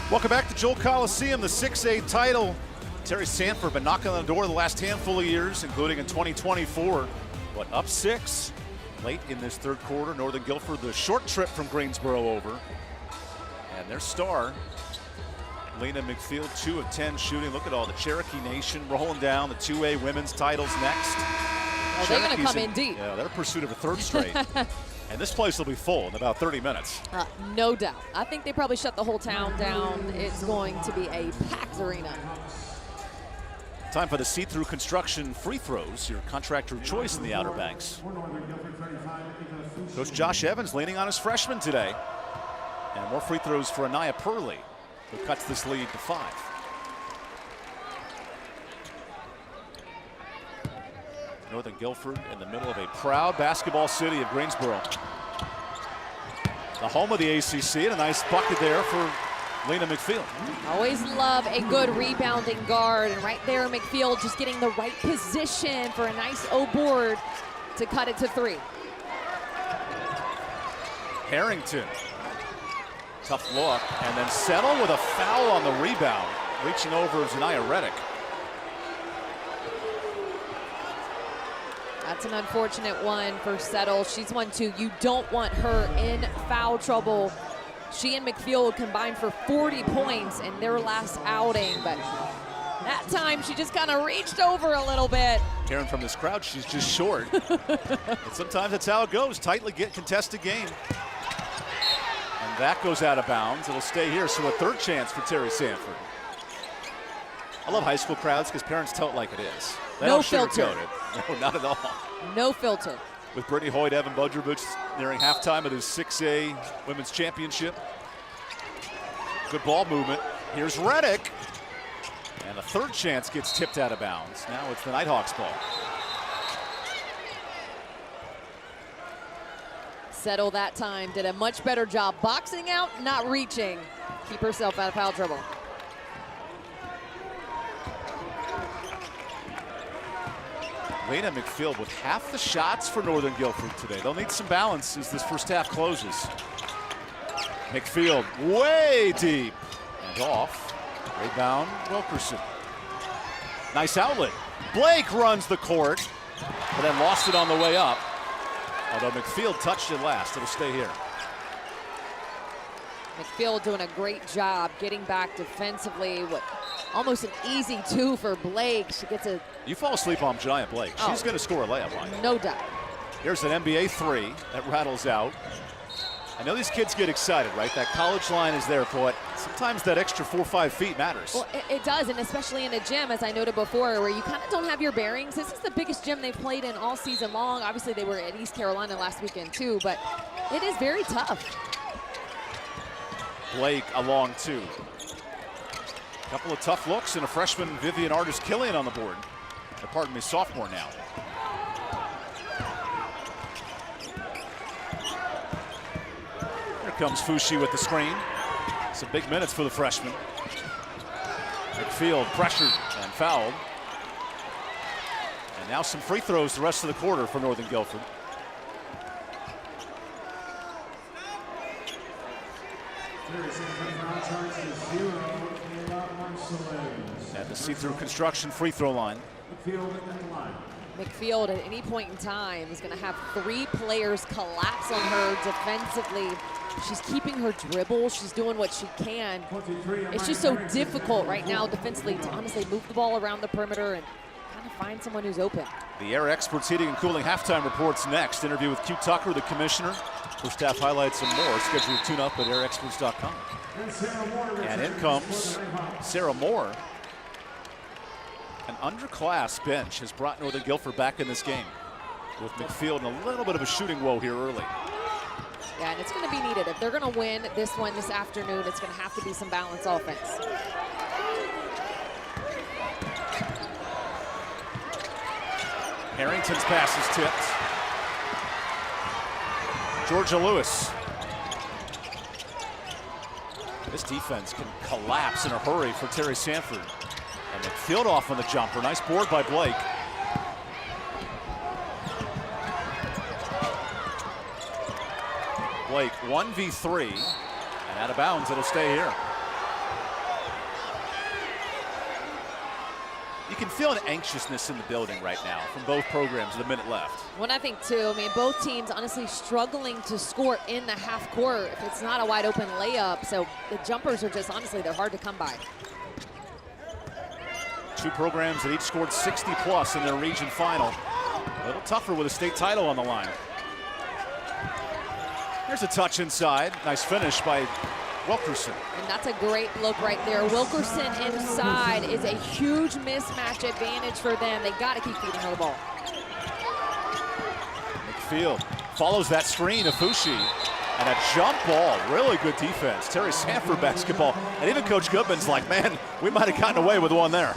Welcome back to Joel Coliseum, the 6A title. Terry Sanford been knocking on the door the last handful of years, including in 2024. But up 6 late in this third quarter. Northern Guilford, the short trip from Greensboro over. And their star, Lena McField, 2 of 10 shooting. Look at all the Cherokee Nation rolling down. The 2A women's titles next. Oh, they're going to come in deep. Yeah, they're in pursuit of a third straight. And this place will be full in about 30 minutes. No doubt. I think they probably shut the whole town down. It's going to be a packed arena. Time for the see-through construction free throws, your contractor of choice in the Outer Banks. Coach Josh Evans leaning on his freshman today. And more free throws for Anaya Purley, who cuts this lead to 5. Northern Guilford in the middle of a proud basketball city of Greensboro. The home of the ACC, and a nice bucket there for Lena McField. Always love a good rebounding guard, and right there McField just getting the right position for a nice O-board to cut it to 3. Harrington, tough look, and then Settle with a foul on the rebound, reaching over Zaniah Reddick. That's an unfortunate one for Settle. She's one too. You don't want her in foul trouble. She and McField combined for 40 points in their last outing, but that time she just kind of reached over a little bit. Hearing from this crowd, she's just short. But sometimes that's how it goes. Tightly contested game. And that goes out of bounds. It'll stay here, so a third chance for Terry Sanford. I love high school crowds because parents tell it like it is. They No don't filter. sugarcoat it. No, not at all. No filter. With Brittany Hoyt, Evan Budrovich nearing halftime of his 6A Women's Championship. Good ball movement. Here's Reddick. And a third chance gets tipped out of bounds. Now it's the Nighthawks ball. Settle that time did a much better job boxing out, not reaching. Keep herself out of foul trouble. Lena McField with half the shots for Northern Guilford today. They'll need some balance as this first half closes. McField way deep and off. Rebound, Wilkerson. Nice outlet. Blake runs the court, but then lost it on the way up. Although McField touched it last, it'll stay here. McField doing a great job getting back defensively. Almost an easy 2 for Blake. She gets a... You fall asleep on Janiah Blake. She's going to score a layup on you. No doubt. Here's an NBA 3 that rattles out. I know these kids get excited, right? That college line is there for it. Sometimes that extra 4 or 5 feet matters. Well, it does, and especially in a gym, as I noted before, where you kind of don't have your bearings. This is the biggest gym they've played in all season long. Obviously, they were at East Carolina last weekend, too, but it is very tough. Blake a long 2. Couple of tough looks and a freshman, Vivian Artis-Killian, on the board. Or pardon me, sophomore now. Here comes Fushi with the screen. Some big minutes for the freshman. McField pressured and fouled. And now some free throws the rest of the quarter for Northern Guilford. At the see-through construction free throw line. McField at any point in time is going to have 3 players collapse on her defensively. She's keeping her dribble. She's doing what she can. It's just so difficult right now defensively to honestly move the ball around the perimeter and kind of find someone who's open. The Air Experts Heating and Cooling halftime reports next. Interview with Q Tucker, the commissioner. First half highlights and more. Schedule to tune up at airexperts.com. And in comes Sarah Moore. An underclass bench has brought Northern Guilford back in this game, with McField in a little bit of a shooting woe here early. Yeah, and it's going to be needed. If they're going to win this one this afternoon, it's going to have to be some balanced offense. Harrington's pass is tipped. Georgia Lewis. This defense can collapse in a hurry for Terry Sanford. And McField off on the jumper. Nice board by Blake. Blake 1v3. And out of bounds, it'll stay here. feeling anxiousness in the building right now from both programs with a minute left. Well, I think too, I mean, both teams honestly struggling to score in the half court if it's not a wide open layup. So the jumpers are just, honestly, they're hard to come by. Two programs that each scored 60 plus in their region final. A little tougher with a state title on the line. Here's a touch inside. Nice finish by Wilkerson. And that's a great look right there. Wilkerson inside is a huge mismatch advantage for them. They got to keep feeding her the ball. McField follows that screen of Fushi. And a jump ball, really good defense. Terry Sanford basketball. And even Coach Goodman's like, man, we might have gotten away with one there.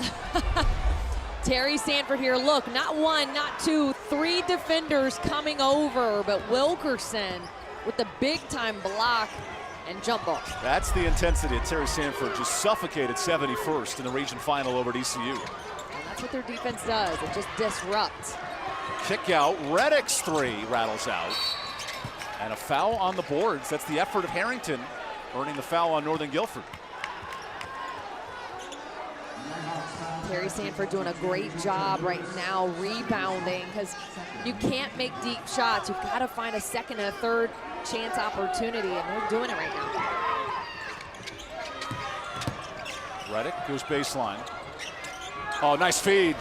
Terry Sanford here, look, not one, not two, three defenders coming over, but Wilkerson with the big time block and jump ball. That's the intensity of Terry Sanford, just suffocated 71st in the region final over at ECU. And that's what their defense does, it just disrupts. Kick out, Reddick's three rattles out. And a foul on the boards. That's the effort of Harrington, earning the foul on Northern Guilford. Terry Sanford doing a great job right now rebounding, because you can't make deep shots. You've got to find a second and a third chance opportunity, and they're doing it right now. Reddick goes baseline. Oh, nice feed.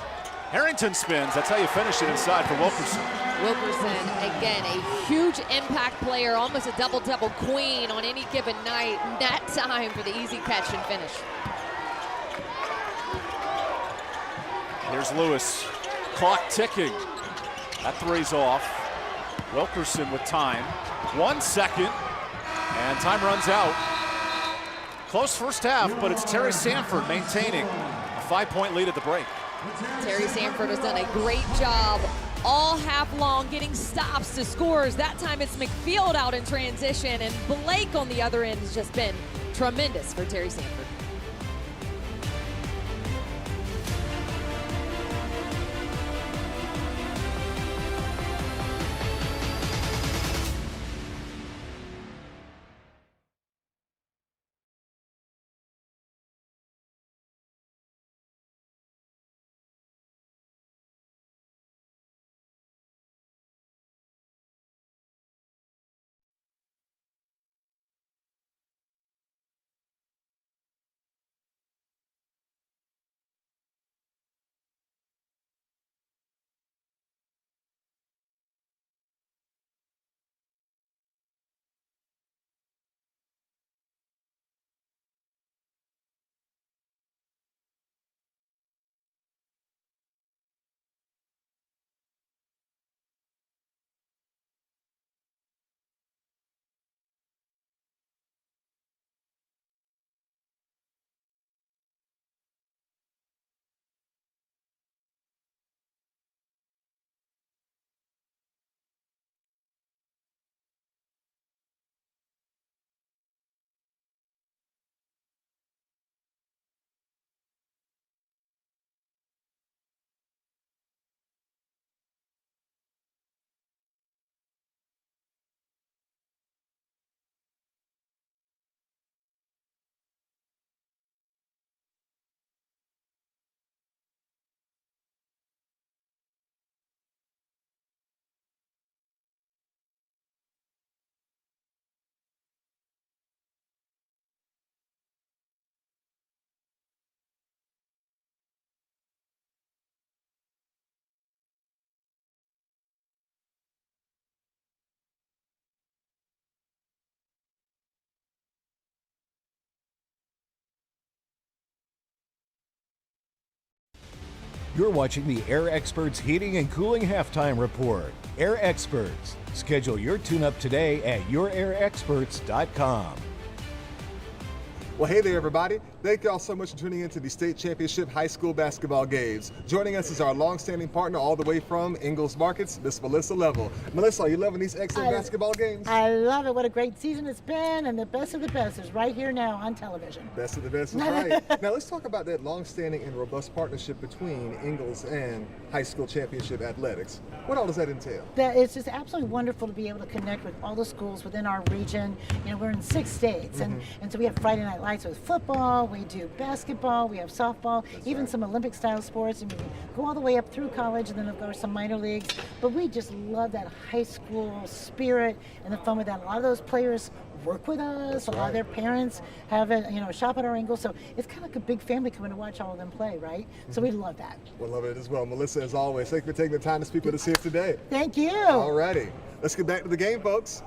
Harrington spins. That's how you finish it inside for Wilkerson. Wilkerson, again, a huge impact player, almost a double-double queen on any given night. That time for the easy catch and finish. Here's Lewis, clock ticking. That three's off. Wilkerson with time. 1 second, and time runs out. Close first half, but it's Terry Sanford maintaining a 5-point lead at the break. Terry Sanford has done a great job all half long getting stops to scores. That time it's McField out in transition, and Blake on the other end has just been tremendous for Terry Sanford. You're watching the Air Experts Heating and Cooling Halftime Report. Air Experts. Schedule your tune-up today at yourairexperts.com. Well, hey there, everybody. Thank y'all so much for tuning in to the state championship high school basketball games. Joining us is our long-standing partner all the way from Ingalls Markets, Miss Melissa Level. Melissa, are you loving these excellent basketball games? I love it. What a great season it's been, and the best of the best is right here now on television. Best of the best is right. Now, let's talk about that long-standing and robust partnership between Ingalls and high school championship athletics. What all does that entail? It's just absolutely wonderful to be able to connect with all the schools within our region. You know, we're in 6 states, and so we have Friday night lights with football. we do basketball, we have softball, even some Olympic-style sports, and we go all the way up through college, and then of course some minor leagues. But we just love that high school spirit and the fun with that. A lot of those players work with us. A lot of their parents have it, shop at our angle. So it's kind of like a big family coming to watch all of them play, right? So we love that. We love it as well. Melissa, as always, thank you for taking the time to speak with us here today. Thank you. All righty. Let's get back to the game, folks.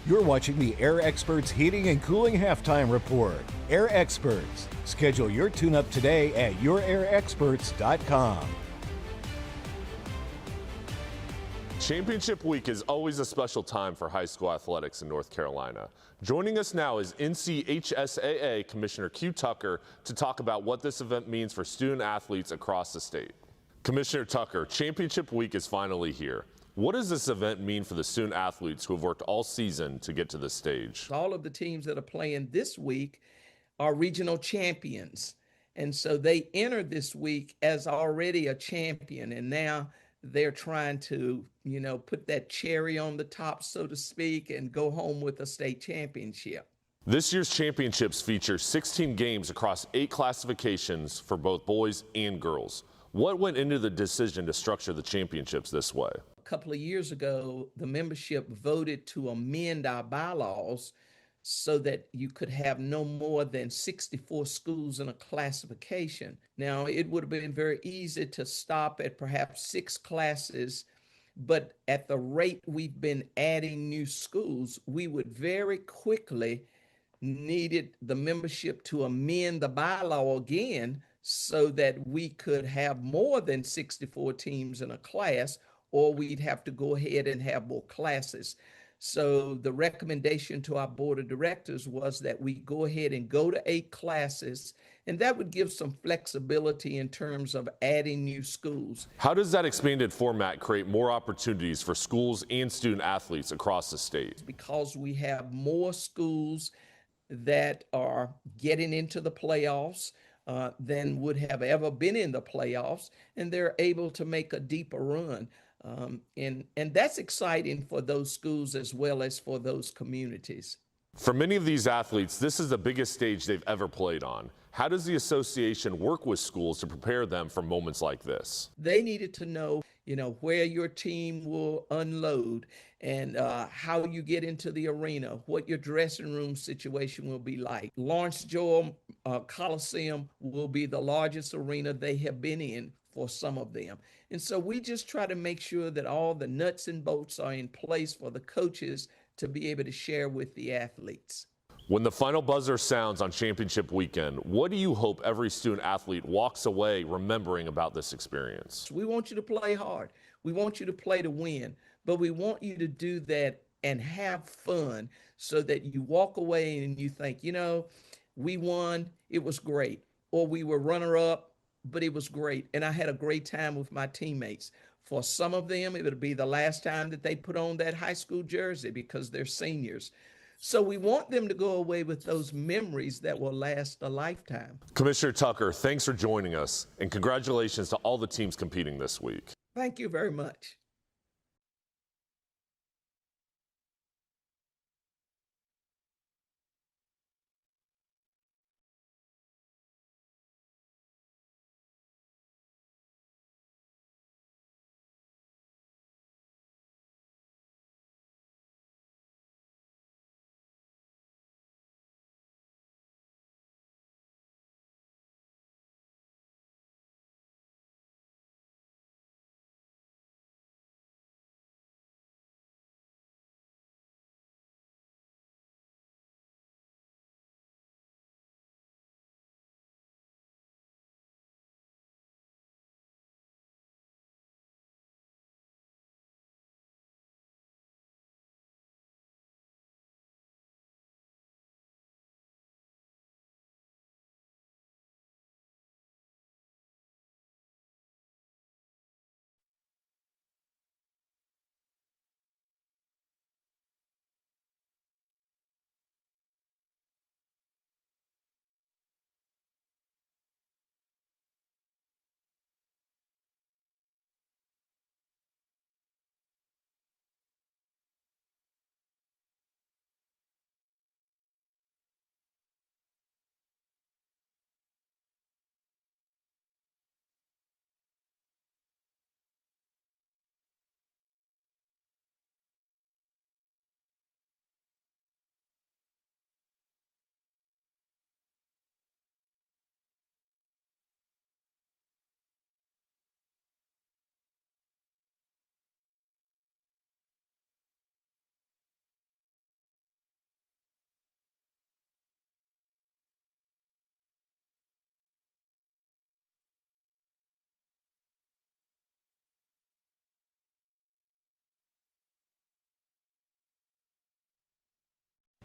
You're watching the Air Experts Heating and Cooling Halftime Report. Air Experts. Schedule your tune-up today at yourairexperts.com. Championship week is always a special time for high school athletics in North Carolina. Joining us now is NCHSAA Commissioner Q Tucker to talk about what this event means for student athletes across the state. Commissioner Tucker, Championship week is finally here. What does this event mean for the student athletes who have worked all season to get to this stage? All of the teams that are playing this week are regional champions. And so they entered this week as already a champion. And now they're trying to, put that cherry on the top, so to speak, and go home with a state championship. This year's championships feature 16 games across 8 classifications for both boys and girls. What went into the decision to structure the championships this way? A couple of years ago, the membership voted to amend our bylaws so that you could have no more than 64 schools in a classification. Now, it would have been very easy to stop at perhaps 6 classes, but at the rate we've been adding new schools, we would very quickly needed the membership to amend the bylaw again so that we could have more than 64 teams in a class, or we'd have to go ahead and have more classes. So the recommendation to our board of directors was that we go ahead and go to 8 classes, and that would give some flexibility in terms of adding new schools. How does that expanded format create more opportunities for schools and student athletes across the state? Because we have more schools that are getting into the playoffs than would have ever been in the playoffs, and they're able to make a deeper run. And that's exciting for those schools as well as for those communities. For many of these athletes, this is the biggest stage they've ever played on. How does the association work with schools to prepare them for moments like this? They needed to know, where your team will unload and how you get into the arena, what your dressing room situation will be like. Lawrence Joel Coliseum will be the largest arena they have been in for some of them. And so we just try to make sure that all the nuts and bolts are in place for the coaches to be able to share with the athletes. When the final buzzer sounds on championship weekend, what do you hope every student athlete walks away remembering about this experience? We want you to play hard. We want you to play to win, but we want you to do that and have fun so that you walk away and you think, you know, we won, it was great. Or we were runner-up, but it was great. And I had a great time with my teammates. For some of them, it would be the last time that they put on that high school jersey because they're seniors. So we want them to go away with those memories that will last a lifetime. Commissioner Tucker, thanks for joining us, and congratulations to all the teams competing this week. Thank you very much.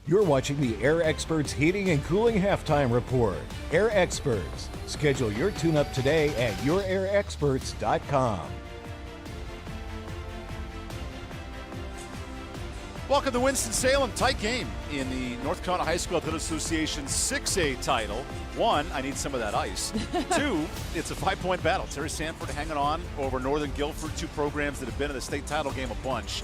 You're watching the Air Experts Heating and Cooling Halftime Report. Air Experts. Schedule your tune-up today at yourairexperts.com. Welcome to Winston-Salem. Tight game in the North Carolina High School Athletic Association 6A title. 1, I need some of that ice. 2, it's a 5-point battle. Terry Sanford hanging on over Northern Guilford, 2 programs that have been in the state title game a bunch.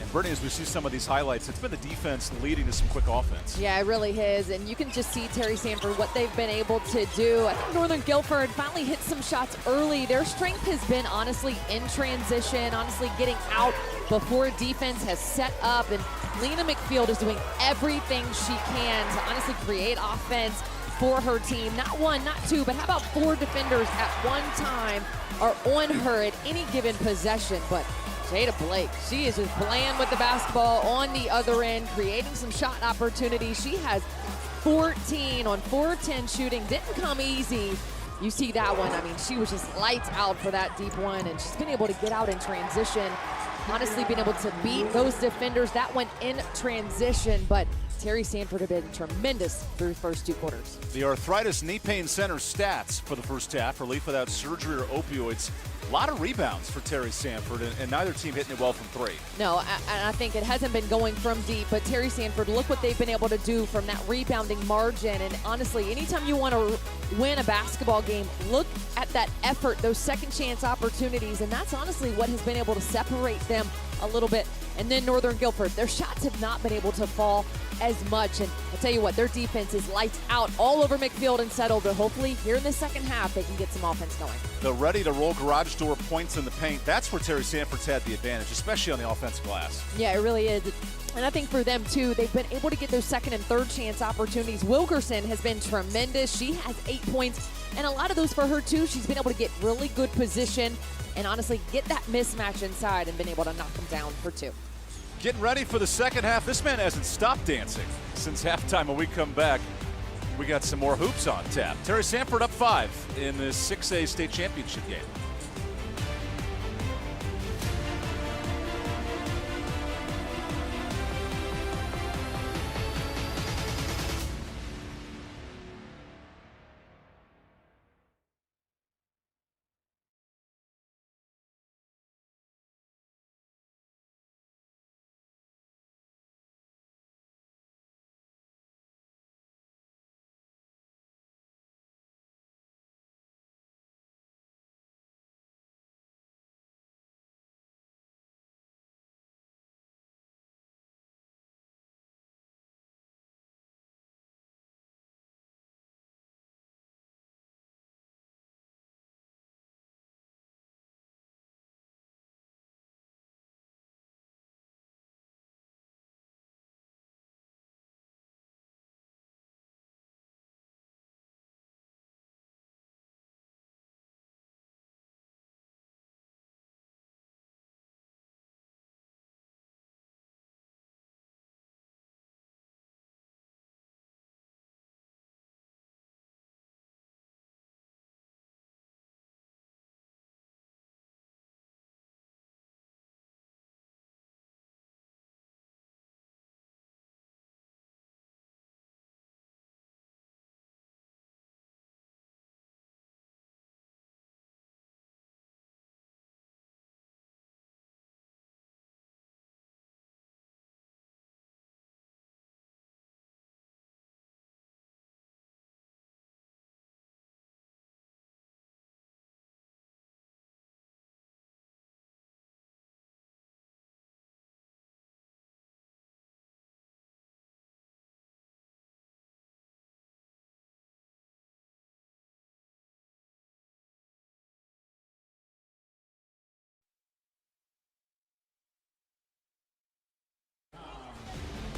And Brittany, as we see some of these highlights, it's been the defense leading to some quick offense. Yeah, it really is. And you can just see Terry Sanford, what they've been able to do. I think Northern Guilford finally hit some shots early. Their strength has been, honestly, in transition, honestly getting out before defense has set up. And Lena McField is doing everything she can to honestly create offense for her team. Not 1, not 2, but how about 4 defenders at one time are on her at any given possession. But Jada Blake, she is just playing with the basketball on the other end, creating some shot opportunities. She has 14 on 4-10 shooting. Didn't come easy. You see that one. I mean, she was just lights out for that deep one, and she's been able to get out in transition. Honestly, being able to beat those defenders. That went in transition, but Terry Sanford have been tremendous through the first 2 quarters. The Arthritis Knee Pain Center stats for the first half: relief without surgery or opioids. A lot of rebounds for Terry Sanford, and neither team hitting it well from 3. No, and I think it hasn't been going from deep, but Terry Sanford, look what they've been able to do from that rebounding margin. And honestly, anytime you want to win a basketball game, look at that effort, those second chance opportunities, and that's honestly what has been able to separate them a little bit. And then Northern Guilford, their shots have not been able to fall as much. And I'll tell you what, their defense is lights out all over McField and Settle, but hopefully here in the second half they can get some offense going. The ready-to-roll garage door points in the paint, that's where Terry Sanford's had the advantage, especially on the offensive glass. Yeah, it really is. And I think for them, too, they've been able to get those second and third chance opportunities. Wilkerson has been tremendous. She has 8 points, and a lot of those for her, too. She's been able to get really good position and honestly get that mismatch inside and been able to knock them down for 2. Getting ready for the second half. This man hasn't stopped dancing since halftime. When we come back, we got some more hoops on tap. Terry Sanford up 5 in this 6A state championship game.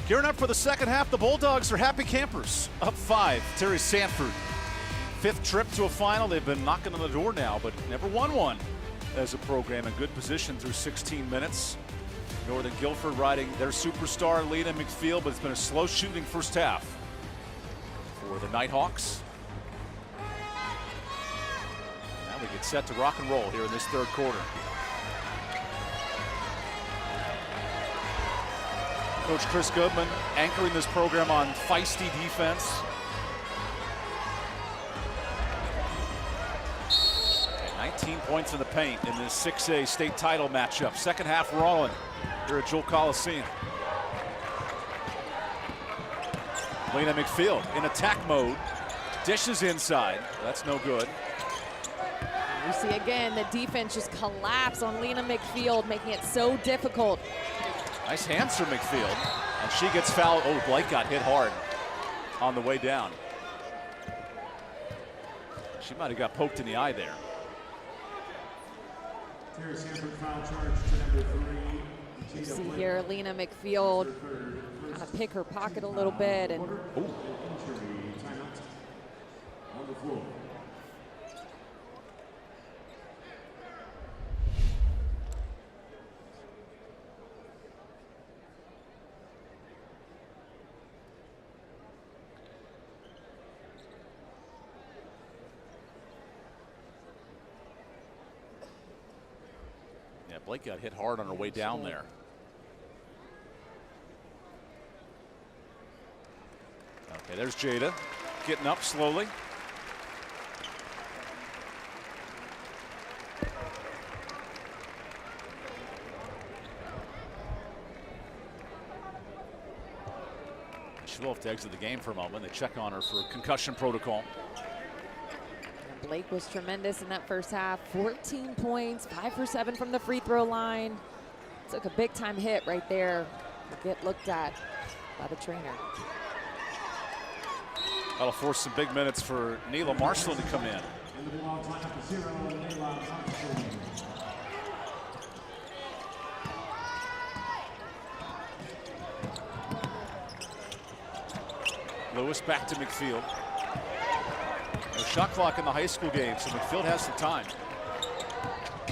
Gearing up for the second half, the Bulldogs are happy campers. Up 5, Terry Sanford. 5th trip to a final. They've been knocking on the door now, but never won one as a program. In good position through 16 minutes. Northern Guilford riding their superstar, Lena McField, but it's been a slow shooting first half for the Nighthawks. Now we get set to rock and roll here in this third quarter. Coach Chris Goodman anchoring this program on feisty defense. And 19 points in the paint in this 6A state title matchup. Second half rolling here at Jewel Coliseum. Lena McField in attack mode. Dishes inside. That's no good. You see again the defense just collapse on Lena McField, making it so difficult. Nice hands from McField, and she gets fouled. Oh, Blake got hit hard on the way down. She might have got poked in the eye there. You see here Lena McField kind of pick her pocket a little bit and Blake got hit hard on her way down there. Okay, there's Jada getting up slowly. She will have to exit the game for a moment. They check on her for concussion protocol. Blake was tremendous in that first half. 14 points, 5 for 7 from the free throw line. Took a big time hit right there to get looked at by the trainer. That'll force some big minutes for Neela Marshall to come in. Lewis back to McField. No shot clock in the high school game, so McField has some time.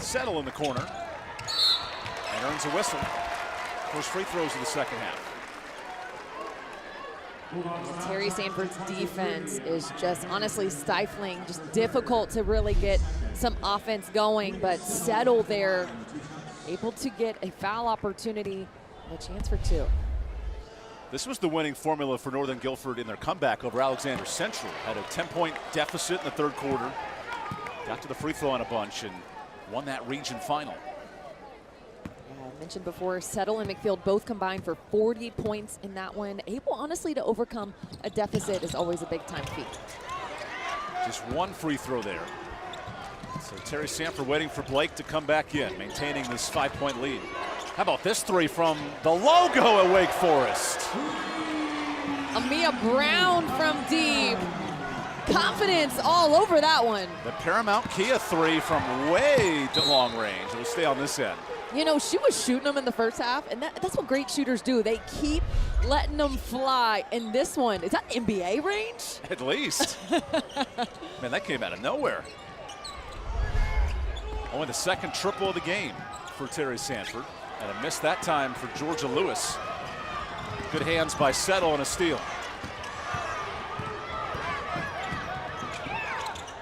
Settle in the corner and earns a whistle. First free throws in the second half. Terry Sanford's defense is just honestly stifling, just difficult to really get some offense going, but Settle there, able to get a foul opportunity and a chance for two. This was the winning formula for Northern Guilford in their comeback over Alexander Central. Had a 10-point deficit in the third quarter. Got to the free throw line a bunch and won that region final. Yeah, I mentioned before, Settle and McField both combined for 40 points in that one. Able, honestly, to overcome a deficit is always a big-time feat. Just one free throw there. So Terry Sanford waiting for Blake to come back in, maintaining this 5-point lead. How about this three from the logo at Wake Forest? Amia Brown from deep. Confidence all over that one. The Paramount Kia three from way long range. We'll stay on this end. You know, she was shooting them in the first half, and that's what great shooters do. They keep letting them fly. And this one, is that NBA range? At least. Man, that came out of nowhere. Only the second triple of the game for Terry Sanford. And a miss that time for Georgia Lewis. Good hands by Settle and a steal.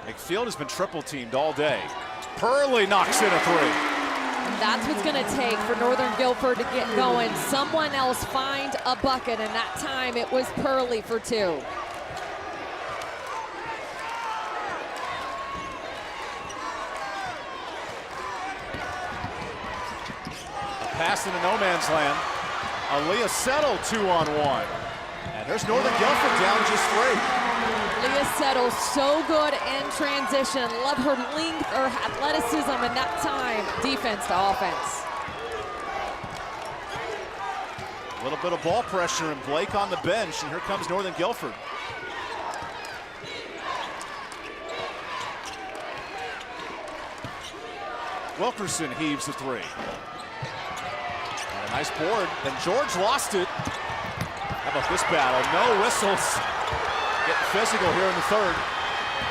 McField has been triple teamed all day. Purley knocks in a three. And that's what's going to take for Northern Guilford to get going. Someone else find a bucket, and that time it was Purley for two. Pass into no man's land. Aaliyah Settle 2-on-1. And there's Northern Guilford down just three. Aaliyah Settle so good in transition. Love her length, her athleticism, and that time, defense to offense. A little bit of ball pressure and Blake on the bench, and here comes Northern Guilford. Wilkerson heaves a three. Nice board, and George lost it. How about this battle? No whistles. Getting physical here in the third.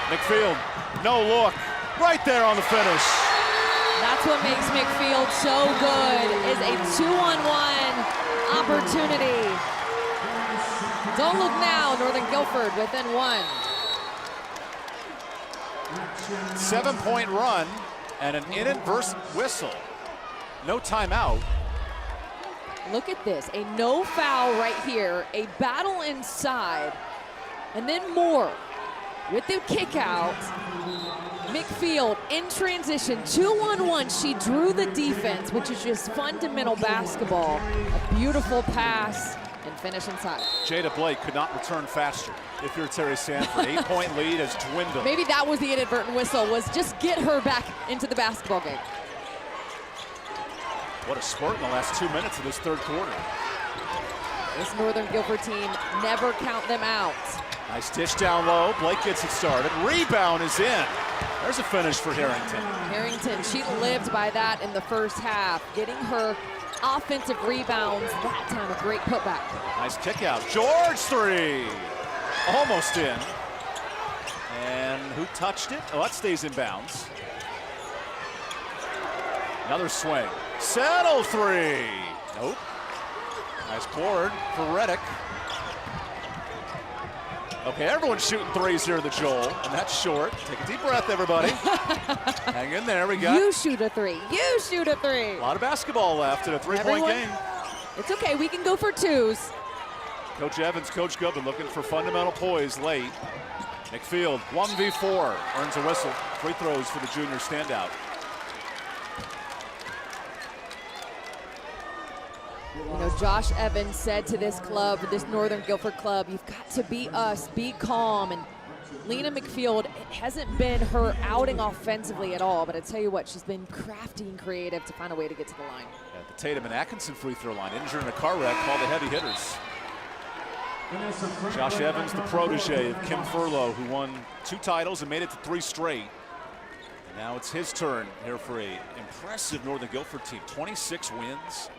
McField, no look. Right there on the finish. That's what makes McField so good, is a 2-on-1 opportunity. Don't look now, Northern Guilford within one. 7-point run and an inadvertent whistle. No timeout. Look at this, a no foul right here, a battle inside, and then more with the kick out. McField in transition, 2-on-1. She drew the defense, which is just fundamental basketball. A beautiful pass and finish inside. Jada Blake could not return faster if you're Terry Sanford. 8-point lead has dwindled. Maybe that was the inadvertent whistle, was just get her back into the basketball game. What a spurt in the last 2 minutes of this third quarter. This Northern Guilford team, never count them out. Nice dish down low. Blake gets it started. Rebound is in. There's a finish for Harrington. Harrington, she lived by that in the first half, getting her offensive rebounds. That time, a great putback. Nice kick out. George three. Almost in. And who touched it? Oh, that stays in bounds. Another swing. Settle three. Nope. Nice board for Reddick. Okay, everyone's shooting threes here at the Joel, and that's short. Take a deep breath, everybody. Hang in there. We got. You shoot a three. You shoot a three. A lot of basketball left in a three-point game. It's okay. We can go for twos. Coach Evans, Coach Goodman looking for fundamental poise late. McField, 1v4, earns a whistle. Free throws for the junior standout. You know, Josh Evans said to this club, this Northern Guilford club, you've got to be us, be calm. And Lena McField, it hasn't been her outing offensively at all, but I tell you what, she's been crafty and creative to find a way to get to the line. At the Tatum and Atkinson free throw line, injured in a car wreck, called the heavy hitters. Josh Evans, the protege of Kim Furlow, who won 2 titles and made it to 3 straight. And now it's his turn here for an impressive Northern Guilford team. 26 wins.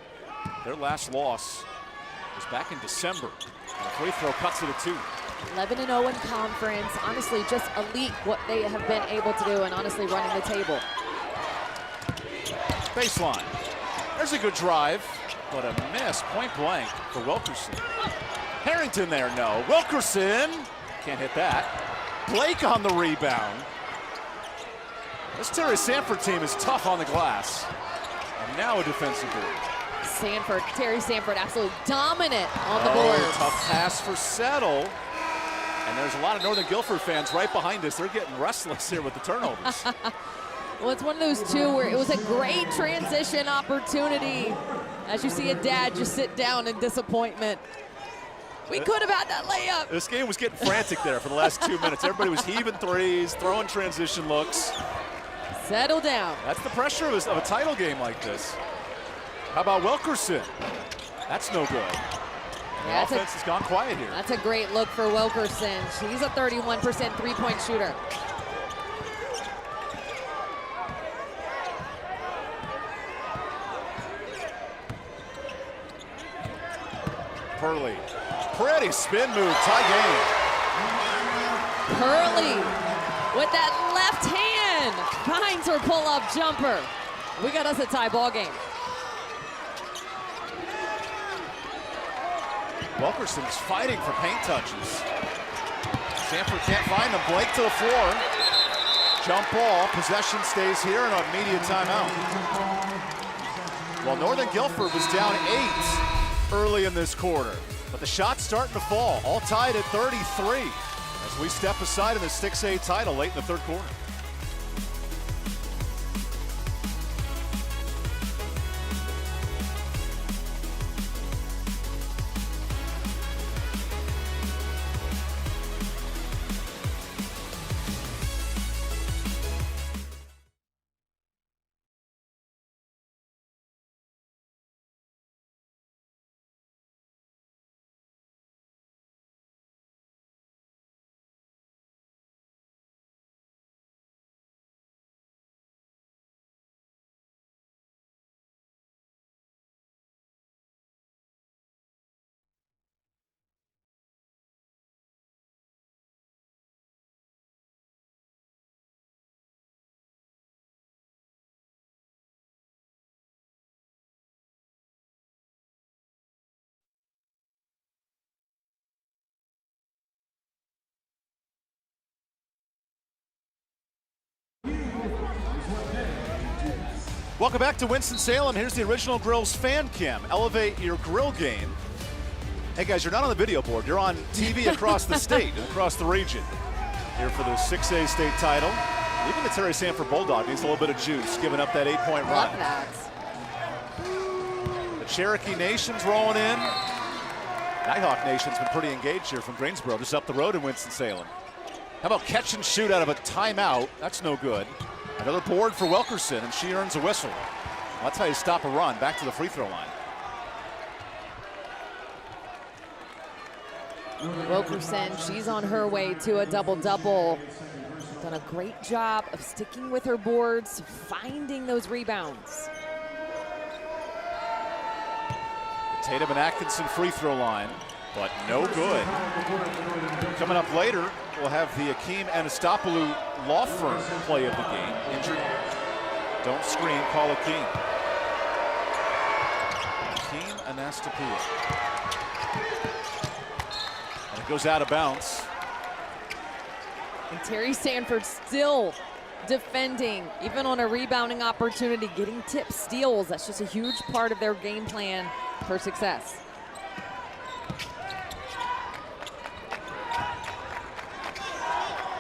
Their last loss was back in December. And a free throw cuts it at 2. 11-0 in conference. Honestly, just elite what they have been able to do, and honestly running the table. Baseline. There's a good drive. but a miss, point blank for Wilkerson. Harrington there, no. Wilkerson, can't hit that. Blake on the rebound. This Terry Sanford team is tough on the glass. And now a defensive board. Terry Sanford, absolutely dominant on the board. Tough pass for Settle. And there's a lot of Northern Guilford fans right behind us. They're getting restless here with the turnovers. Well, it's one of those two where it was a great transition opportunity. As you see a dad just sit down in disappointment. We could have had that layup. This game was getting frantic there for the last 2 minutes. Everybody was heaving threes, throwing transition looks. Settle down. That's the pressure of a title game like this. How about Wilkerson? That's no good. The offense has gone quiet here. That's a great look for Wilkerson. She's a 31% three-point shooter. Purley, pretty spin move, tie game. Purley with that left hand finds her pull-up jumper. We got us a tie ball game. Wilkerson's fighting for paint touches. Sanford can't find them. Blake to the floor. Jump ball. Possession stays here and an immediate timeout. Well, Northern Guilford was down 8 early in this quarter, but the shots starting to fall. All tied at 33 as we step aside in the 6A title late in the third quarter. Welcome back to Winston-Salem. Here's the Original Grills fan cam. Elevate your grill game. Hey guys, you're not on the video board. You're on TV across the state and across the region. Here for the 6A state title. Even the Terry Sanford Bulldog needs a little bit of juice, giving up that 8-point run. Love that. The Cherokee Nation's rolling in. Nighthawk Nation's been pretty engaged here from Greensboro, just up the road in Winston-Salem. How about catch and shoot out of a timeout? That's no good. Another board for Wilkerson, and she earns a whistle. That's how you stop a run. Back to the free throw line. Wilkerson, she's on her way to a double-double. Done a great job of sticking with her boards, finding those rebounds. Tatum and Atkinson free throw line, but no good. Coming up later, we'll have the Akeem Anastapoulou law firm play of the game. Injured. Don't scream, call Akeem. Akeem Anastapoulou. And it goes out of bounds. And Terry Sanford still defending, even on a rebounding opportunity, getting tip steals. That's just a huge part of their game plan for success.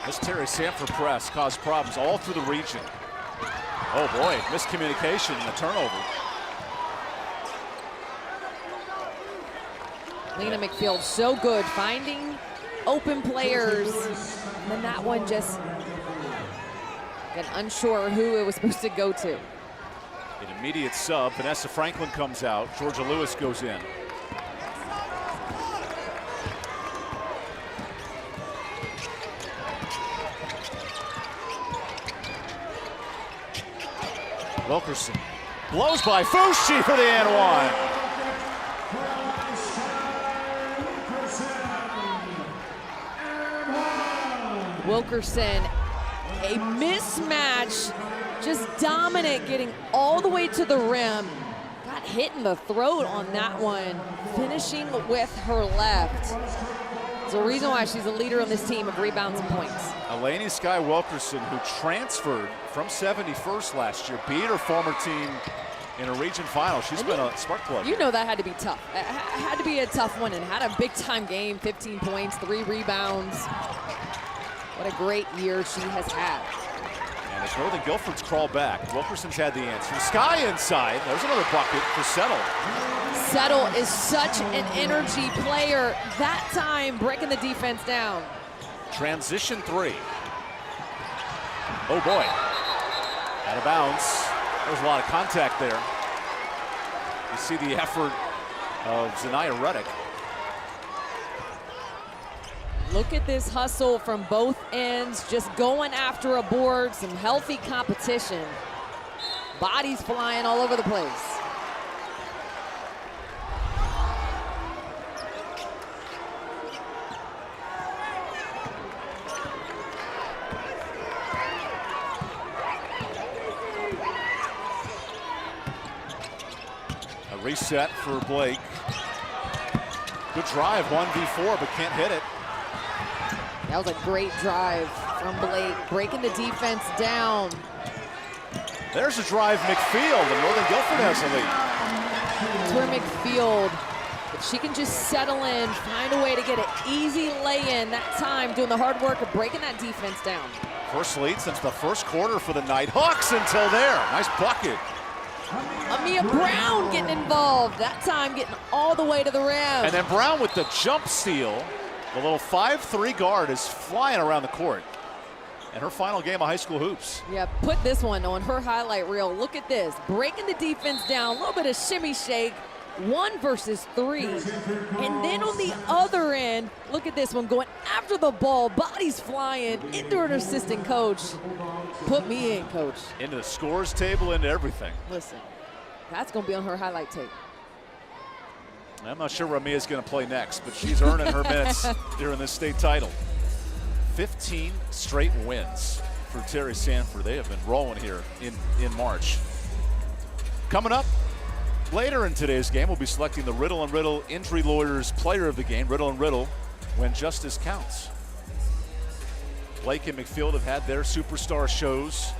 This Terry Sanford press caused problems all through the region. Oh boy, miscommunication and the turnover. Lena McField, so good, finding open players. And then that one just got unsure who it was supposed to go to. An immediate sub, Vanessa Franklin comes out, Georgia Lewis goes in. Wilkerson blows by Fushi for the and one. Wilkerson, a mismatch, just dominant, getting all the way to the rim. Got got hit in the throat on that one, finishing with her left. There's a reason why she's a leader on this team of rebounds and points. Elaney Sky Wilkerson, who transferred from 71st last year, beat her former team in a region final. She's been a spark plug. You know that had to be tough. It had to be a tough one, and had a big-time game, 15 points, 3 rebounds. What a great year she has had. And as Northern Guilford's crawled back, Wilkerson's had the answer. Sky inside. There's another bucket for Settle. Settle is such an energy player. That time, breaking the defense down. Transition 3. Oh boy. Out of bounds. There's a lot of contact there. You see the effort of Zanaya Reddick. Look at this hustle from both ends, just going after a board, some healthy competition. Bodies flying all over the place. A reset for Blake. Good drive, 1v4, but can't hit it. That was a great drive from Blake, breaking the defense down. There's a drive, McField, and Northern Guilford has the lead. It's where McField, if she can just settle in, find a way to get an easy lay-in that time, doing the hard work of breaking that defense down. First lead since the first quarter for the night. Hawks until there. Nice bucket. Amia Brown getting involved, that time getting all the way to the rim. And then Brown with the jump steal. The little 5'3" guard is flying around the court. And her final game of high school hoops. Yeah, put this one on her highlight reel. Look at this, breaking the defense down, a little bit of shimmy shake, 1 versus 3. And then on the other end, look at this one, going after the ball, bodies flying, into an assistant coach. Put me in, coach. Into the scores table, into everything. Listen, that's gonna be on her highlight tape. I'm not sure where Mia's going to play next, but she's earning her minutes during this state title. 15 straight wins for Terry Sanford. They have been rolling here in March. Coming up later in today's game, we'll be selecting the Riddle & Riddle Injury Lawyers Player of the Game. Riddle & Riddle, when justice counts. Blake and McField have had their superstar shows,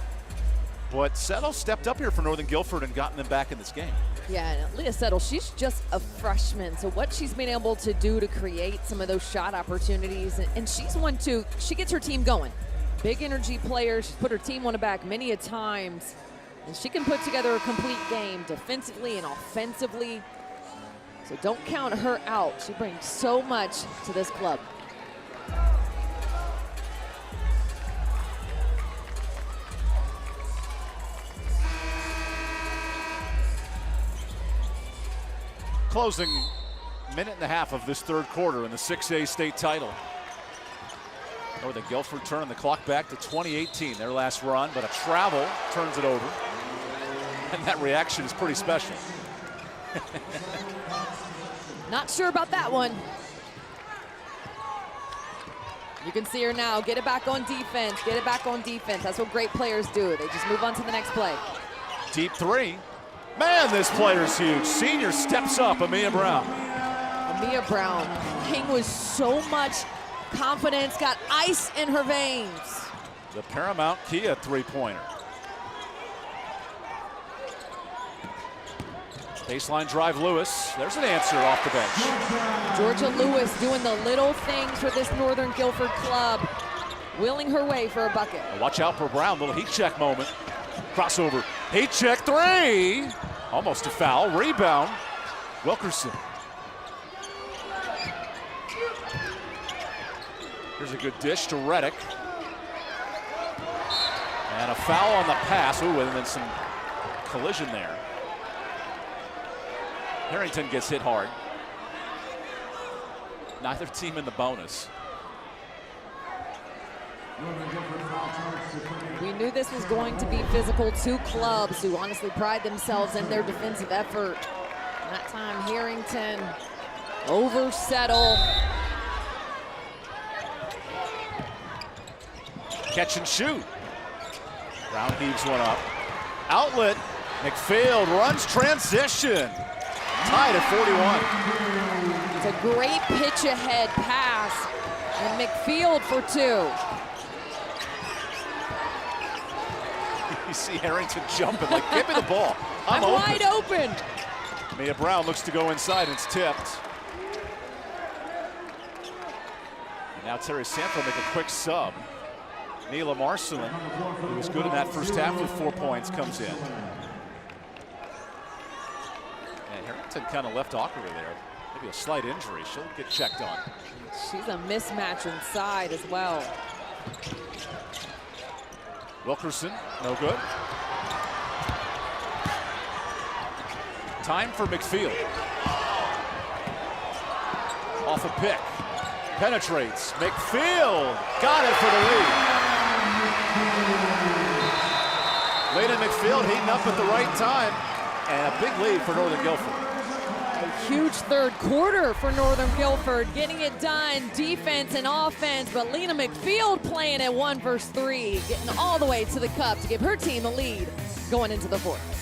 but Settle stepped up here for Northern Guilford and gotten them back in this game. Yeah, and Leah Settle, she's just a freshman, so what she's been able to do to create some of those shot opportunities, and she's one too, she gets her team going. Big energy player, she's put her team on her back many a times, and she can put together a complete game defensively and offensively, so don't count her out. She brings so much to this club. Closing minute and a half of this third quarter in the 6A state title. Northern Guilford turning the clock back to 2018, their last run, but a travel turns it over. And that reaction is pretty special. Not sure about that one. You can see her now, get it back on defense, get it back on defense. That's what great players do. They just move on to the next play. Deep 3. Man, this player's huge. Senior steps up, Amia Brown. Amia Brown playing with so much confidence, got ice in her veins. The Paramount Kia 3-pointer. Baseline drive, Lewis. There's an answer off the bench. Georgia Lewis doing the little things for this Northern Guilford club, wheeling her way for a bucket. Now watch out for Brown, little heat check moment. Crossover, heat check 3. Almost a foul, rebound, Wilkerson. Here's a good dish to Reddick. And a foul on the pass. Ooh, and then some collision there. Harrington gets hit hard. Neither team in the bonus. We knew this was going to be physical. 2 clubs who honestly pride themselves in their defensive effort. And that time, Harrington over Settle. Catch and shoot. Brown heaves one up. Outlet, McField runs transition. Tied at 41. It's a great pitch ahead pass. And McField for 2. You see Harrington jumping like, give me the ball. I'm open. wide open. Mia Brown looks to go inside and it's tipped. And now Terry Sanford make a quick sub. Neela Marcelin, who was good in that first half with 4 points, comes in. And Harrington kind of left awkwardly there. Maybe a slight injury. She'll get checked on. She's a mismatch inside as well. Wilkerson, no good. Time for McField. Off a pick. Penetrates. McField got it for the lead. Layden McField heating up at the right time. And a big lead for Northern Guilford. A huge third quarter for Northern Guilford, getting it done, defense and offense, but Lena McField playing at 1 versus 3, getting all the way to the cup to give her team the lead going into the fourth.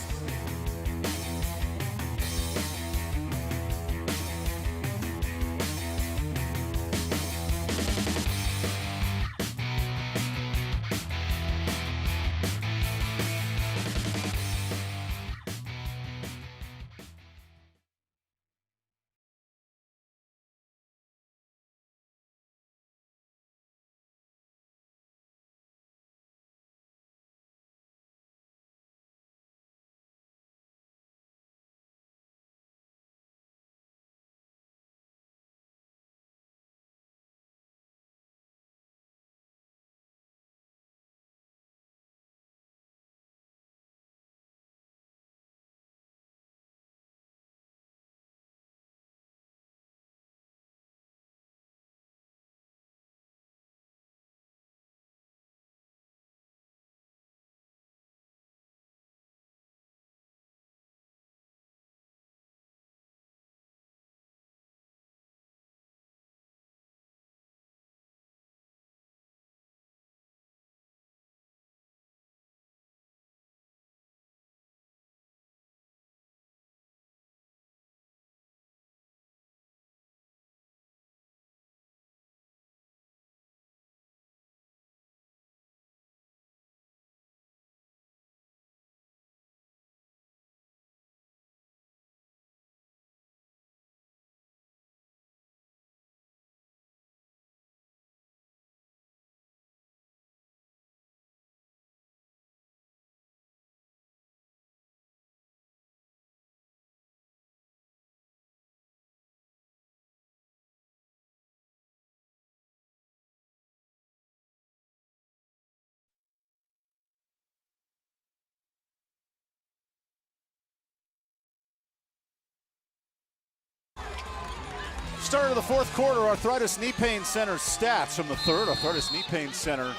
Start of the fourth quarter, Arthritis Knee Pain Center stats from the third. Arthritis Knee Pain Center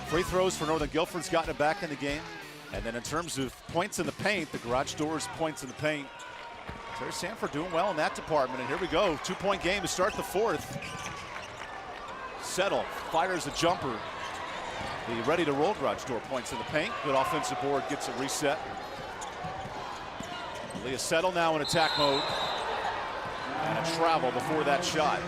free throws for Northern Guilford's gotten it back in the game. And then in terms of points in the paint, the Garage Doors points in the paint. Terry Sanford doing well in that department. And here we go, 2-point game to start the fourth. Settle fires a jumper. The ready to roll Garage Door points in the paint. Good offensive board, gets it reset. Leah Settle now in attack mode. And a travel before that shot.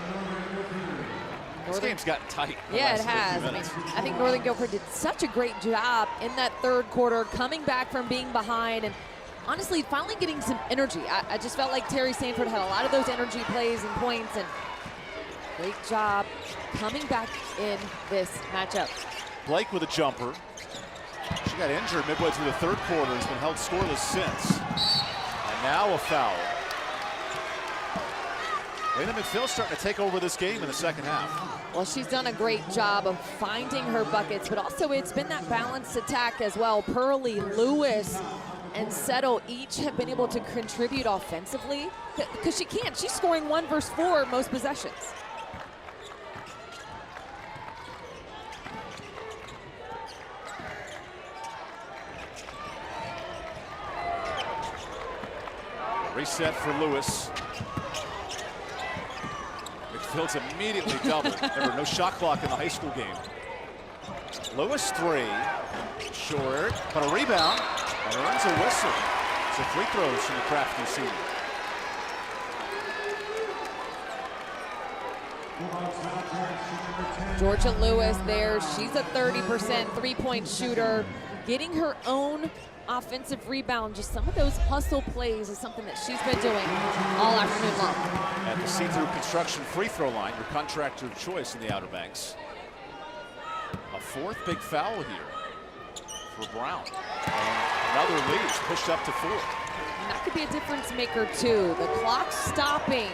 This game's gotten tight. Yeah, it has. I mean, I think Northern Guilford did such a great job in that third quarter, coming back from being behind and honestly finally getting some energy. I just felt like Terry Sanford had a lot of those energy plays and points, and great job coming back in this matchup. Blake with a jumper. She got injured midway through the third quarter, has been held scoreless since. And now a foul. Layden McField starting to take over this game in the second half. Well, she's done a great job of finding her buckets, but also it's been that balanced attack as well. Pearlie, Lewis, and Settle each have been able to contribute offensively because she can't. She's scoring 1 versus 4 most possessions. Reset for Lewis. McField's immediately doubled. Remember, no shot clock in the high school game. Lewis 3, short, but a rebound. And earns a whistle. So free throws from the crafty senior. Georgia Lewis there. She's a 30% three-point shooter, getting her own offensive rebound. Just some of those hustle plays is something that she's been doing all afternoon long. At the see-through construction free throw line, your contractor of choice in the Outer Banks. A fourth big foul here for Brown. And another lead is pushed up to 4. And that could be a difference maker too. The clock stopping,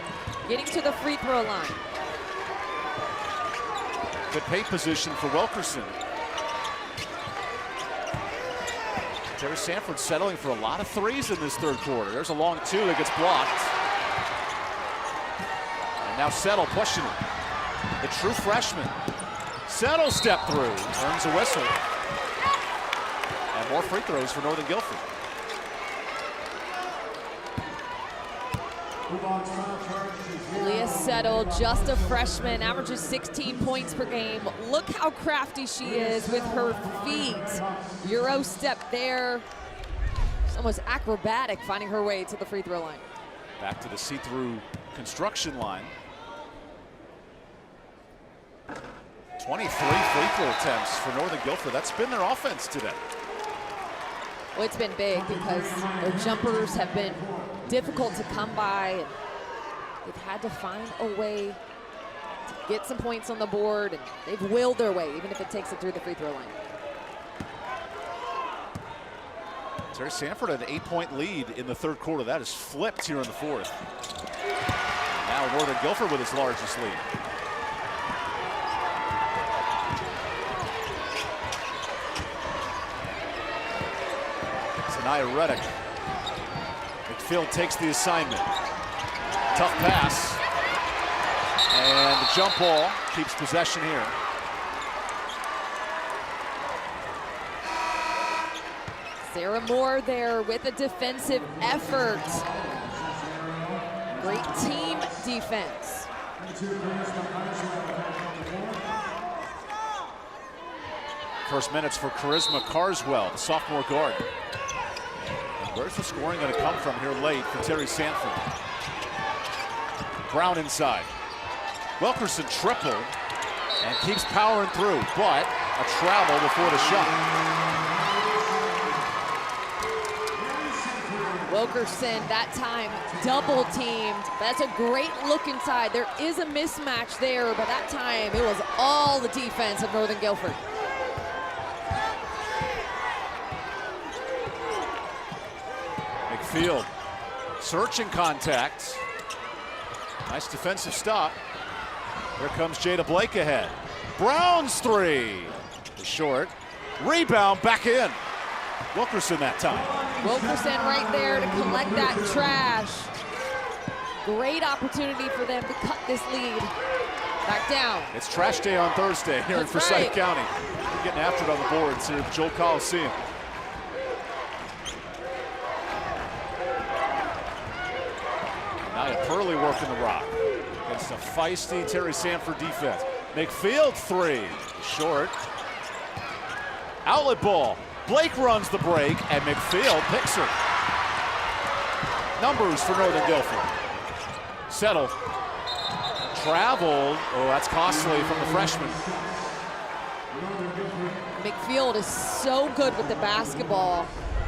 getting to the free throw line. Good paint position for Wilkerson. Terry Sanford settling for a lot of threes in this third quarter. There's a long 2 that gets blocked. And now Settle pushing it. The true freshman. Settle step through, earns a whistle. And more free throws for Northern Guilford. Leah Settle, just a freshman, averages 16 points per game. Look how crafty she is with her feet. Euro step there. She's almost acrobatic finding her way to the free throw line. Back to the see-through construction line. 23 free throw attempts for Northern Guilford. That's been their offense today. Well, it's been big because their jumpers have been difficult to come by. And they've had to find a way to get some points on the board, and they've willed their way, even if it takes it through the free throw line. Terry Sanford had an 8-point lead in the third quarter. That is flipped here in the fourth. Now Northern Guilford with its largest lead. Sanaya Reddick. McPhill takes the assignment. Tough pass. And the jump ball keeps possession here. Sarah Moore there with a defensive effort. Great team defense. First minutes for Charisma Carswell, the sophomore guard. And where's the scoring going to come from here late for Terry Sanford? Brown inside. Wilkerson triple and keeps powering through, but a travel before the shot. Wilkerson that time double teamed. That's a great look inside. There is a mismatch there, but that time it was all the defense of Northern Guilford. McPhill searching contact. Nice defensive stop. Here comes Jada Blake ahead. Brown's three. Short. Rebound back in. Wilkerson that time. Wilkerson right there to collect that trash. Great opportunity for them to cut this lead back down. It's trash day on Thursday here in Forsyth County. We're getting after it on the boards here at Joel Coliseum. Nia Purley working the rock against a feisty Terry Sanford defense. McPhill three. Short. Outlet ball. Blake runs the break, and McPhill picks her. Numbers for Northern Guilford. Settle. Traveled. Oh, that's costly from the freshman. McPhill is so good with the basketball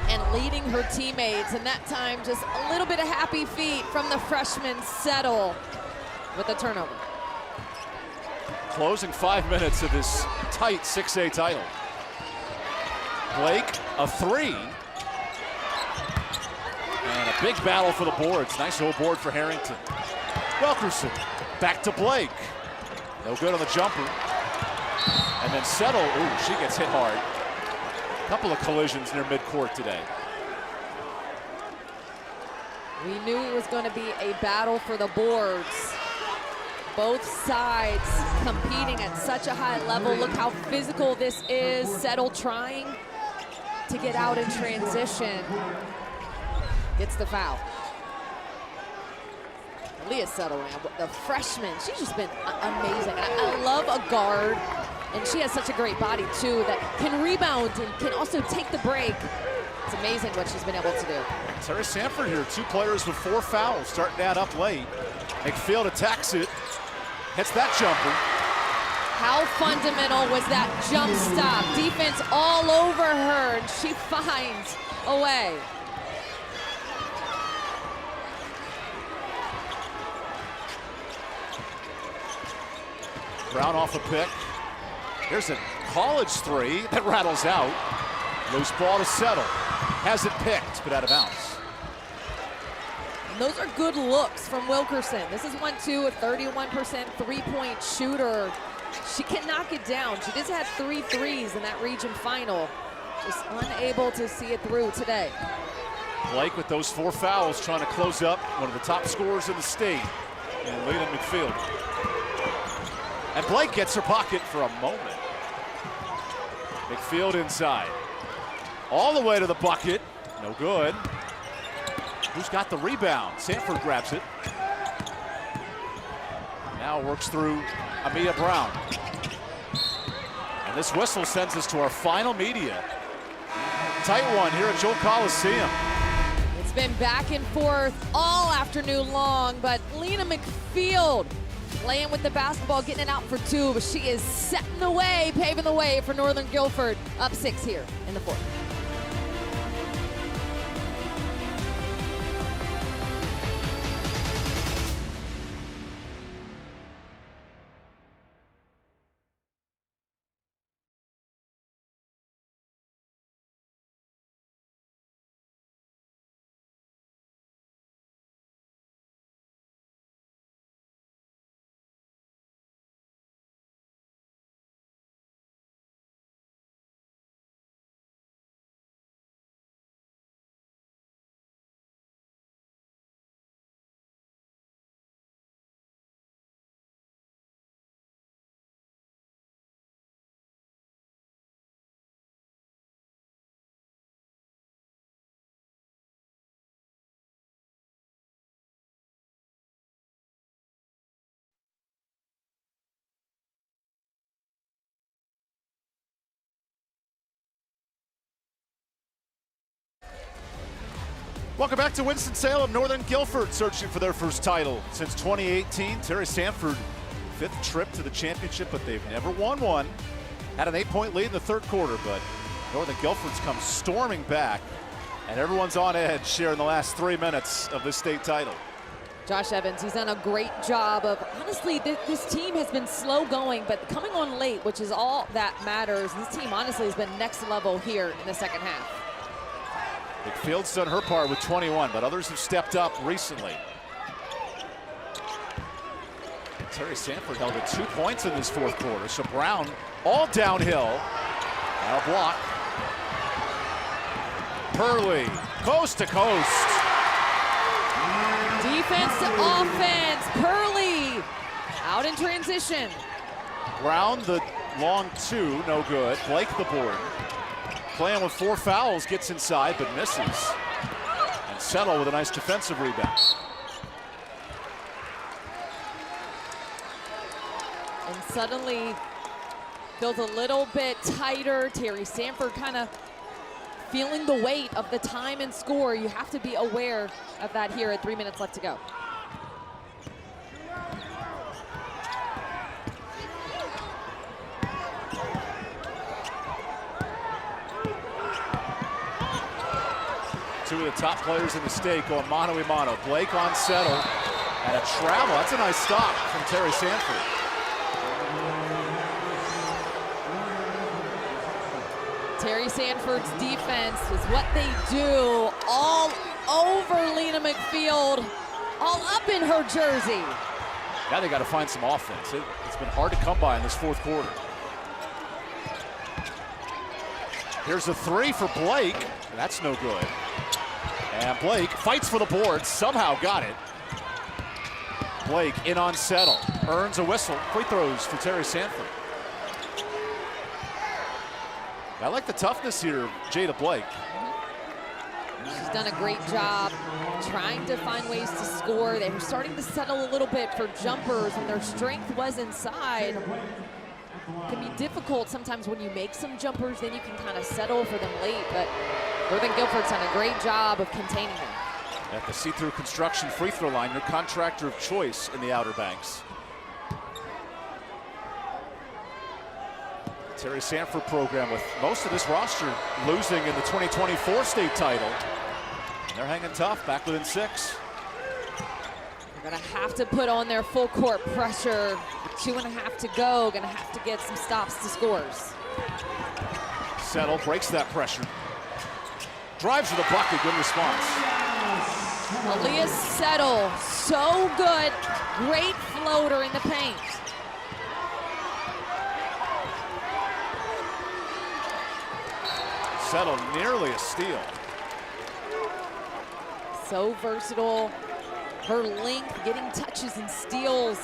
and leading her teammates, and that time just a little bit of happy feet from the freshman Settle with the turnover. Closing 5 minutes of this tight 6A title. Blake, a three. And a big battle for the boards. Nice whole board for Harrington. Wilkerson, back to Blake. No good on the jumper. And then Settle, ooh, she gets hit hard. A couple of collisions near midcourt today. We knew it was going to be a battle for the boards. Both sides competing at such a high level. Look how physical this is. Settle trying to get out in transition. Gets the foul. Leah Settle, the freshman, she's just been amazing. I love a guard, and she has such a great body too that can rebound and can also take the break. It's amazing what she's been able to do. Terry Sanford here, 2 players with 4 fouls, starting to add up late. McField attacks it, hits that jumper. How fundamental was that jump stop? Defense all over her, and she finds a way. Brown off a pick. There's a college 3 that rattles out. Loose ball to Settle. Has it picked, but out of bounds. And those are good looks from Wilkerson. This is 1-2, a 31% three-point shooter. She can knock it down. She just had 3 threes in that region final. Just unable to see it through today. Blake with those 4 fouls trying to close up one of the top scorers in the state. And Lena McField. And Blake gets her pocket for a moment. McField inside. All the way to the bucket. No good. Who's got the rebound? Sanford grabs it. Now works through Amia Brown. And this whistle sends us to our final media. Tight one here at Joel Coliseum. It's been back and forth all afternoon long, but Lena McField playing with the basketball, getting it out for 2, but she is setting the way, paving the way for Northern Guilford, up 6 here in the 4th. Welcome back to Winston-Salem. Northern Guilford searching for their first title since 2018. Terry Sanford, 5th trip to the championship, but they've never won one. Had an 8-point lead in the 3rd quarter, but Northern Guilford's come storming back, and everyone's on edge here in the last 3 minutes of this state title. Josh Evans, he's done a great job of, honestly, this team has been slow going, but coming on late, which is all that matters. This team, honestly, has been next level here in the 2nd half. McField's done her part with 21, but others have stepped up recently. Terry Sanford held at 2 points in this 4th quarter, so Brown all downhill. Now block. Purley, coast to coast. Defense to offense. Purley out in transition. Brown, the long 2, no good. Blake the board. Playing with 4 fouls, gets inside but misses. And Settle with a nice defensive rebound. And suddenly feels a little bit tighter. Terry Sanford kind of feeling the weight of the time and score. You have to be aware of that here at 3 minutes left to go. Two of the top players in the state going mano-a-mano. Blake on Settle, and a travel. That's a nice stop from Terry Sanford. Terry Sanford's defense is what they do, all over Lena McField, all up in her jersey. Now they got to find some offense. It's been hard to come by in this 4th quarter. Here's a 3 for Blake. That's no good. And Blake fights for the board, somehow got it. Blake in on Settle, earns a whistle. Free throws for Terry Sanford. I like the toughness here of Jada Blake. She's done a great job trying to find ways to score. They were starting to settle a little bit for jumpers when their strength was inside. It can be difficult sometimes when you make some jumpers, then you can kind of settle for them late, but Northern Guilford's done a great job of containing them. At the see-through construction free throw line, your contractor of choice in the Outer Banks. Terry Sanford program with most of this roster losing in the 2024 state title. They're hanging tough, back within 6. They're gonna have to put on their full court pressure. With 2.5 to go, gonna have to get some stops to scores. Settle breaks that pressure. Drives with a bucket, good response. Aaliyah Settle, so good. Great floater in the paint. Settle nearly a steal. So versatile. Her length, getting touches and steals.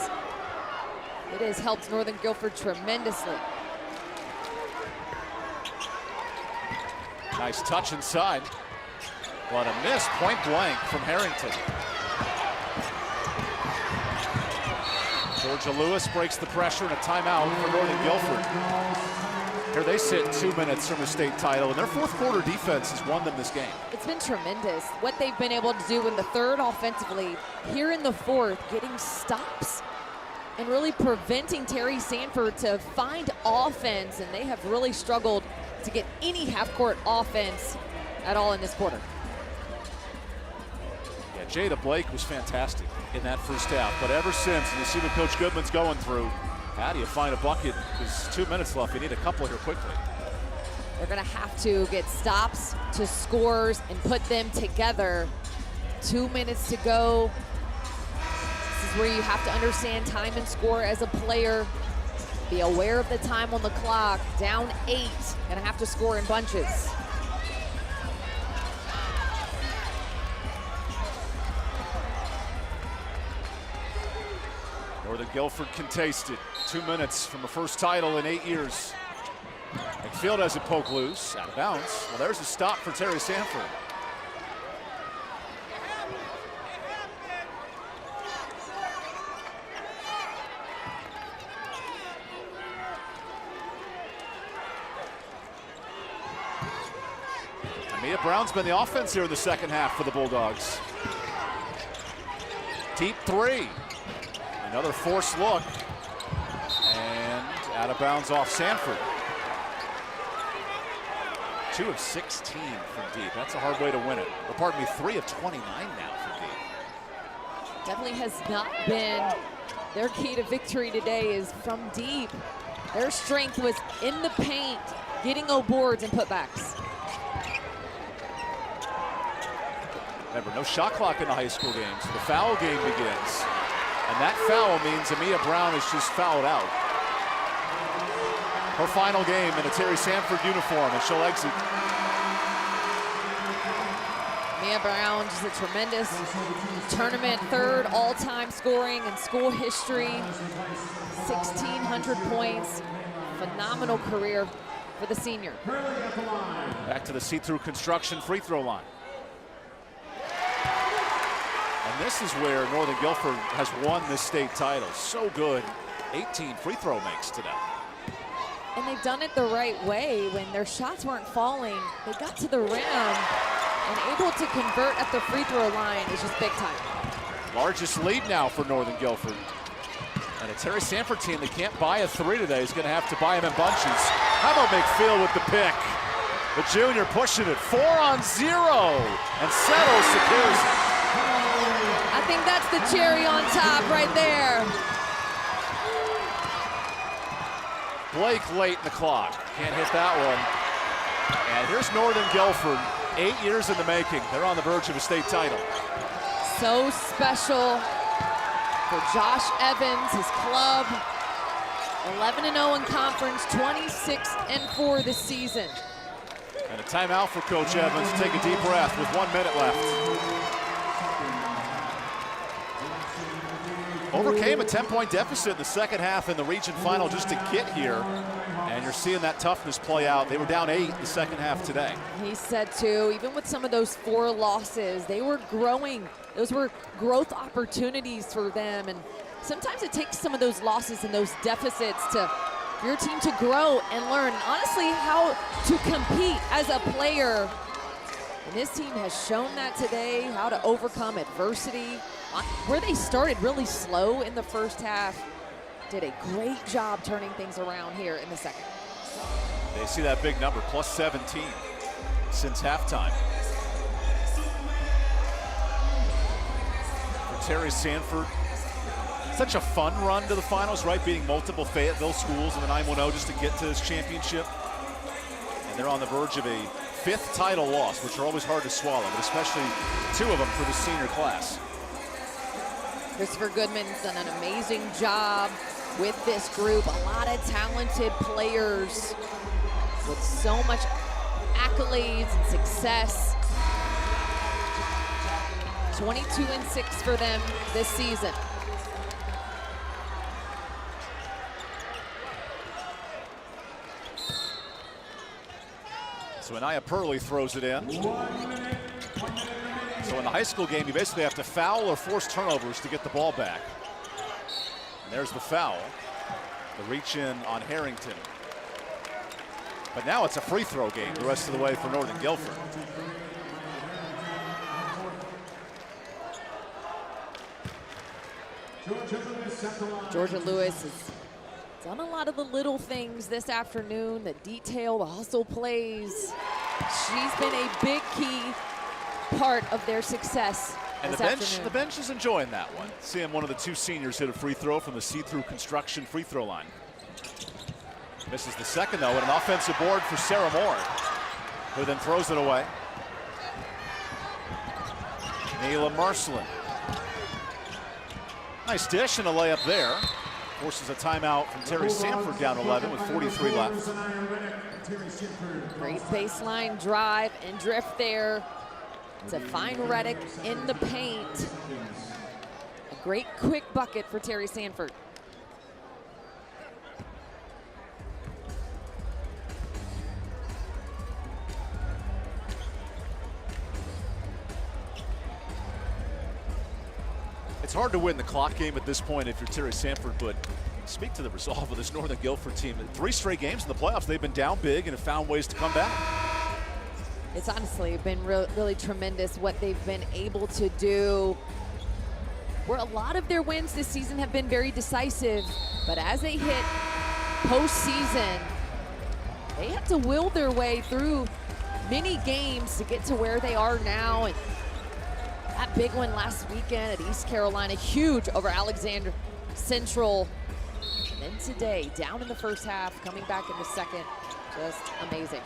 It has helped Northern Guilford tremendously. Nice touch inside. But a miss, point blank from Harrington. Georgia Lewis breaks the pressure and a timeout for Northern Guilford. Here they sit 2 minutes from the state title, and their fourth quarter defense has won them this game. It's been tremendous what they've been able to do in the third offensively. Here in the fourth, getting stops and really preventing Terry Sanford to find offense, and they have really struggled to get any half-court offense at all in this quarter. Yeah, Jada Blake was fantastic in that first half, but ever since, and you see what Coach Goodman's going through, how do you find a bucket? There's 2 minutes left. You need a couple here quickly. They're going to have to get stops to scores and put them together. 2 minutes to go. This is where you have to understand time and score as a player. Be aware of the time on the clock. Down 8. Going to have to score in bunches. Northern Guilford can taste it. 2 minutes from the first title in 8 years. McField has it poked loose, out of bounds. Well, there's a stop for Terry Sanford. Amia Brown's been the offense here in the second half for the Bulldogs. Deep 3. Another forced look. And out of bounds off Sanford. 2 of 16 from deep. That's a hard way to win it. Or pardon me, 3 of 29 now from deep. Definitely has not been their key to victory today is from deep. Their strength was in the paint, getting boards and putbacks. Remember, no shot clock in the high school games. The foul game begins. And that foul means Amia Brown is just fouled out. Her final game in a Terry Sanford uniform, and she'll exit. Amia Brown, just a tremendous tournament third all-time scoring in school history. 1,600 points. Phenomenal career for the senior. Back to the see-through construction free throw line. And this is where Northern Guilford has won this state title. So good. 18 free throw makes today. And they've done it the right way. When their shots weren't falling, they got to the rim and able to convert at the free throw line is just big time. Largest lead now for Northern Guilford. And a Terry Sanford team that can't buy a 3 today is going to have to buy them in bunches. How about McField with the pick? The junior pushing it 4 on 0, and Settles secures it. I think that's the cherry on top right there. Blake late in the clock. Can't hit that one. And here's Northern Guilford, 8 years in the making. They're on the verge of a state title. So special for Josh Evans, his club. 11-0 in conference, 26-4 this season. And a timeout for Coach Evans. Take a deep breath with 1 minute left. Overcame a 10-point deficit in the second half in the region final just to get here. And you're seeing that toughness play out. They were down 8 the second half today. He said too, even with some of those 4 losses, they were growing. Those were growth opportunities for them. And sometimes it takes some of those losses and those deficits to for your team to grow and learn, honestly, how to compete as a player And this team has shown that today, how to overcome adversity. Where they started really slow in the first half, did a great job turning things around here in the second. They see that big number, plus 17 since halftime. For Terry Sanford, such a fun run to the finals, right? Beating multiple Fayetteville schools in the 9-1-0 just to get to this championship. And they're on the verge of a 5th title loss, which are always hard to swallow, but especially 2 of them for the senior class. Christopher Goodman's done an amazing job with this group. A lot of talented players with so much accolades and success. 22-6 for them this season. So Anaya Purley throws it in. So in the high school game, you basically have to foul or force turnovers to get the ball back. And there's the foul. The reach in on Harrington. But now it's a free throw game the rest of the way for Northern Guilford. Georgia Lewis has done a lot of the little things this afternoon, the detail, the hustle plays. She's been a big key part of their success And this the bench is enjoying that one. Seeing one of the 2 seniors hit a free throw from the see-through construction free throw line. Misses the second though, and an offensive board for Sarah Moore, who then throws it away. Neela Marcelin. Nice dish and a layup there. Forces a timeout from Terry Sanford down 11 with 43 left. Great baseline drive and drift there to find Reddick in the paint. A great quick bucket for Terry Sanford. It's hard to win the clock game at this point if you're Terry Sanford, but speak to the resolve of this Northern Guilford team. 3 straight games in the playoffs, they've been down big and have found ways to come back. It's honestly been really tremendous what they've been able to do. Where a lot of their wins this season have been very decisive, but as they hit postseason, they had to will their way through many games to get to where they are now. And that big one last weekend at East Carolina, huge over Alexander Central. And then today, down in the first half, coming back in the second, just amazing.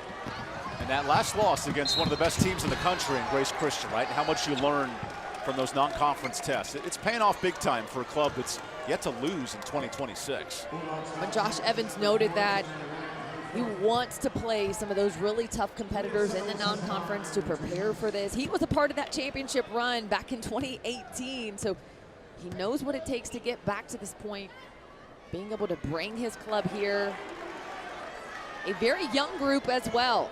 And that last loss against one of the best teams in the country in Grace Christian, right? And how much you learn from those non-conference tests. It's paying off big time for a club that's yet to lose in 2026. When Josh Evans noted that he wants to play some of those really tough competitors in the non-conference to prepare for this. He was a part of that championship run back in 2018, so he knows what it takes to get back to this point. Being able to bring his club here. A very young group as well.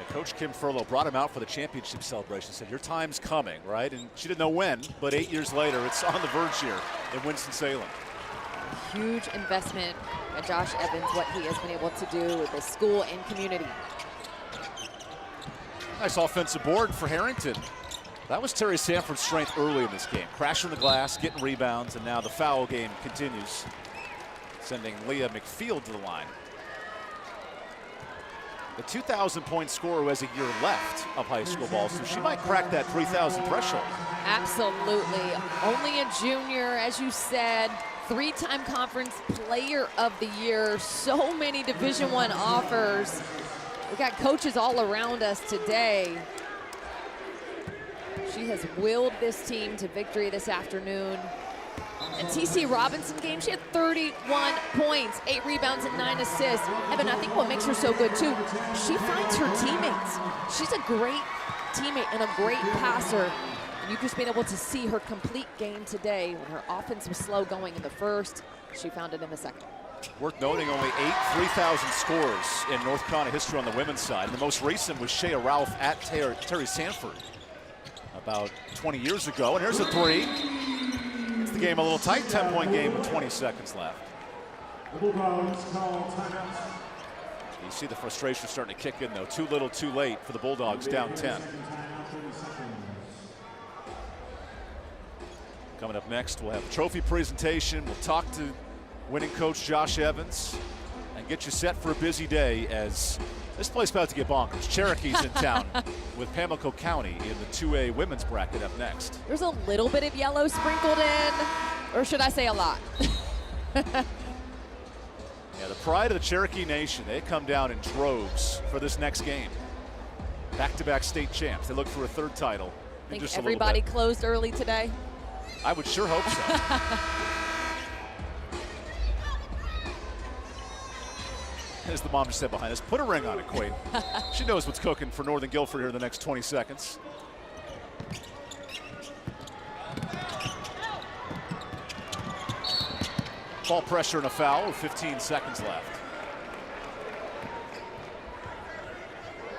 Coach Kim Furlow brought him out for the championship celebration, said your time's coming, right? And she didn't know when, but 8 years later, it's on the verge here in Winston-Salem. Huge investment by Josh Evans, what he has been able to do with the school and community. Nice offensive board for Harrington. That was Terry Sanford's strength early in this game. Crashing the glass, getting rebounds, and now the foul game continues, sending Leah McField to the line. The 2,000-point scorer who has a year left of high school ball, so she might crack that 3,000 threshold. Absolutely. Only a junior, as you said, 3-time conference player of the year. So many Division I offers. We got coaches all around us today. She has willed this team to victory this afternoon. And TC Robinson game, she had 31 points, 8 rebounds and 9 assists. Evan, I think what makes her so good too, she finds her teammates. She's a great teammate and a great passer. And you've just been able to see her complete game today. When her offense was slow going in the first, she found it in the second. Worth noting, only 8 3,000 scores in North Carolina history on the women's side. And the most recent was Shea Ralph at Terry Sanford about 20 years ago. And here's a 3. It's the game a little tight, 10-point game with 20 seconds left. You see the frustration starting to kick in, though. Too little, too late for the Bulldogs, down 10. Coming up next, we'll have a trophy presentation. We'll talk to winning coach Josh Evans and get you set for a busy day as this place about to get bonkers. Cherokee's in town with Pamlico County in the 2A women's bracket up next. There's a little bit of yellow sprinkled in, or should I say a lot? Yeah, the pride of the Cherokee Nation, they come down in droves for this next game. Back-to-back state champs. They look for a third title. Think Just everybody closed early today? I would sure hope so. As the mom just said behind us, put a ring on it, Quaid. She knows what's cooking for Northern Guilford here in the next 20 seconds. Ball pressure and a foul with 15 seconds left.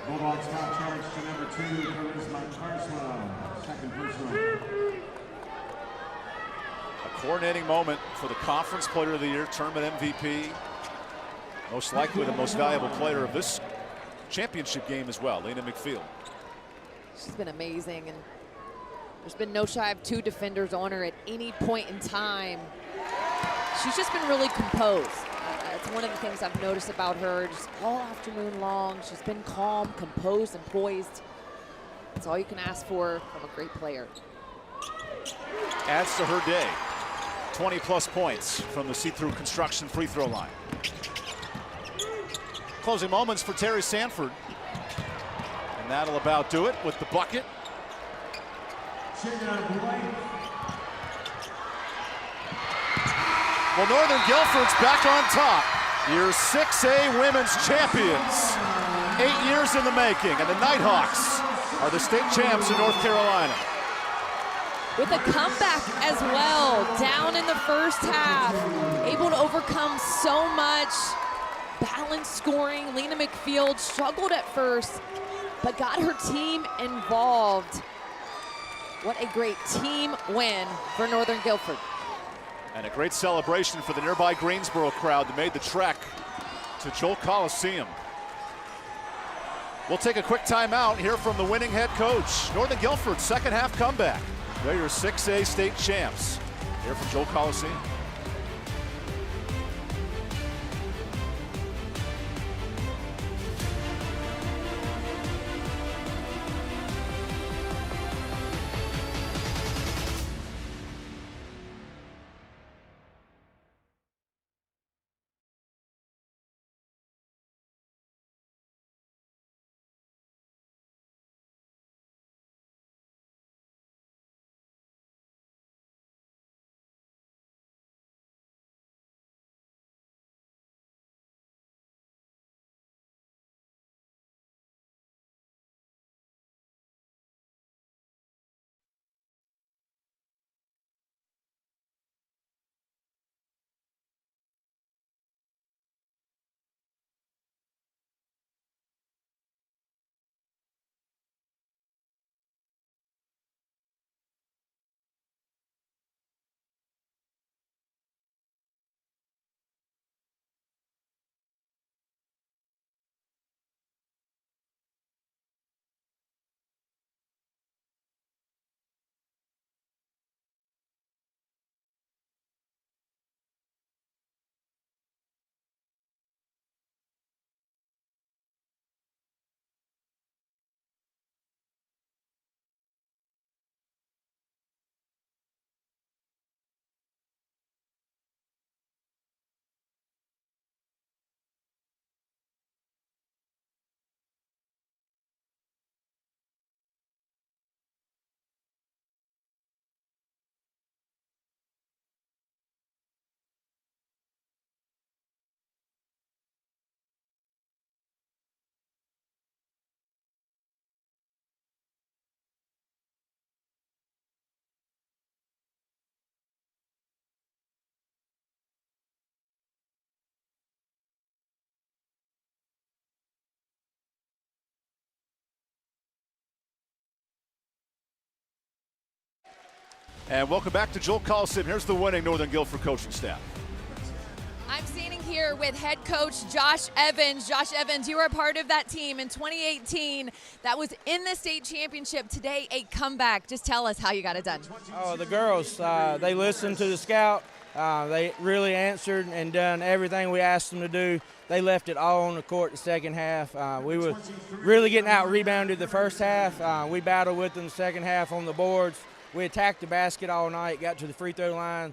Bulldogs foul charge to number 2, Charisma Carswell, second personal. A coordinating moment for the Conference Player of the Year, Tournament MVP. Most likely the most valuable player of this championship game as well, Lena McField. She's been amazing, and there's been no shy of 2 defenders on her at any point in time. She's just been really composed. It's one of the things I've noticed about her just all afternoon long. She's been calm, composed, and poised. That's all you can ask for from a great player. Adds to her day. 20-plus points from the see-through construction free throw line. Closing moments for Terry Sanford. And that'll about do it with the bucket. Well, Northern Guilford's back on top. Year 6A women's champions. 8 years in the making, and the Nighthawks are the state champs in North Carolina. With a comeback as well, down in the first half, able to overcome so much. Balanced scoring. Lena McField struggled at first, but got her team involved. What a great team win for Northern Guilford. And a great celebration for the nearby Greensboro crowd that made the trek to Joel Coliseum. We'll take a quick timeout, hear from the winning head coach. Northern Guilford, second half comeback. They're your 6A state champs. Here from Joel Coliseum. And welcome back to Joel Coliseum. Here's the winning Northern Guilford coaching staff. I'm standing here with head coach Josh Evans. Josh Evans, you were a part of that team in 2018 that was in the state championship. Today, a comeback. Just tell us how you got it done. Oh, the girls, they listened to the scout. They really answered and done everything we asked them to do. They left it all on the court the second half. We were really getting out-rebounded the first half. We battled with them the second half on the boards. We attacked the basket all night, got to the free throw line.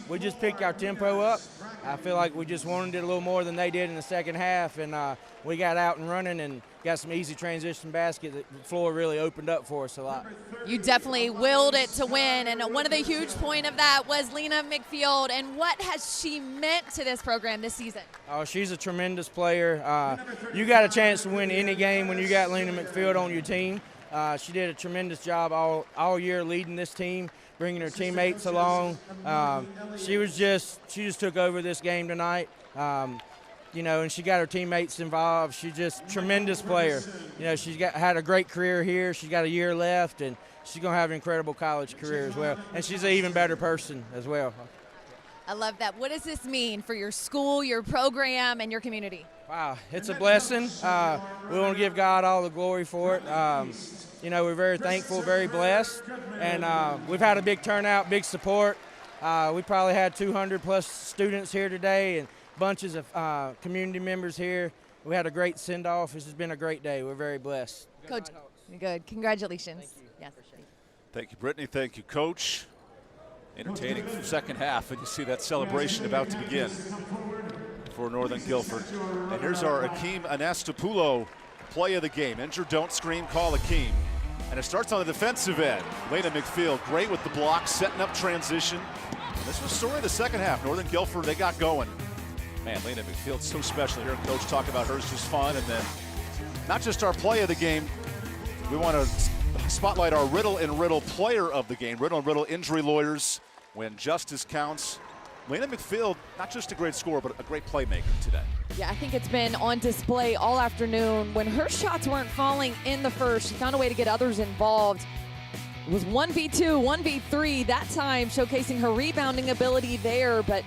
We just picked our tempo up. I feel like we just wanted it a little more than they did in the second half, and we got out and running and got some easy transition basket. The floor really opened up for us a lot. You definitely willed it to win, and one of the huge point of that was Lena McField. And what has she meant to this program this season? Oh, she's a tremendous player. You got a chance to win any game when you got Lena McField on your team. She did a tremendous job all year leading this team, bringing her teammates along. She just took over this game tonight, and she got her teammates involved. She's just a tremendous player. She's had a great career here. She's got a year left, and she's going to have an incredible college career as well. And she's an even better person as well. I love that. What does this mean for your school, your program, and your community? Wow, it's a blessing. We want to give God all the glory for it. We're very thankful, very blessed, and we've had a big turnout, big support. We probably had 200-plus students here today and bunches of community members here. We had a great send-off. This has been a great day. We're very blessed. Coach, good. Congratulations. Thank you. Yes. Thank you, Brittany. Thank you, Coach. Entertaining second half, and you see that celebration about to begin for Northern Guilford. And here's our Akeem Anastopoulos play of the game. Injured, don't scream, call Akeem. And it starts on the defensive end. Lena McField, great with the block, setting up transition. And this was sort of the second half. Northern Guilford, they got going. Man, Lena McField, so special. Hearing Coach talk about hers just fun. And then not just our play of the game, we want to spotlight our Riddle and Riddle player of the game. Riddle and Riddle injury lawyers when justice counts. Lena McField, not just a great scorer, but a great playmaker today. Yeah, I think it's been on display all afternoon. When her shots weren't falling in the first, she found a way to get others involved. It was 1v2, 1v3 that time, showcasing her rebounding ability there, but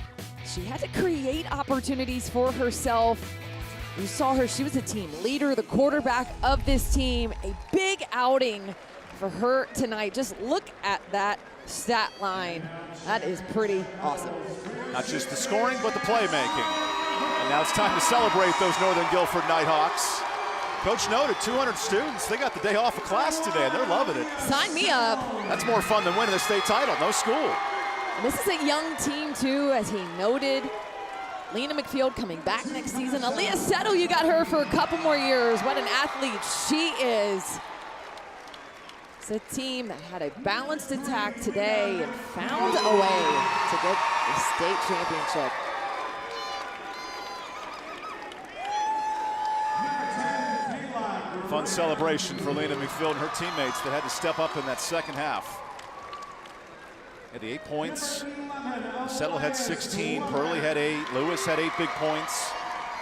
she had to create opportunities for herself. You saw her, she was a team leader, the quarterback of this team. A big outing for her tonight. Just look at that stat line. That is pretty awesome. Not just the scoring, but the playmaking. And now it's time to celebrate those Northern Guilford Nighthawks. Coach noted 200 students. They got the day off of class today, and they're loving it. Sign me up. That's more fun than winning the state title. No school. And this is a young team, too, as he noted. Lena McField coming back next season. Aaliyah Settle, you got her for a couple more years. What an athlete she is. It's a team that had a balanced attack today and found a way to get the state championship. Fun celebration for Lena McField and her teammates that had to step up in that second half. Had the 8 points. Settle had 16. Pearlie had 8. Lewis had 8 big points.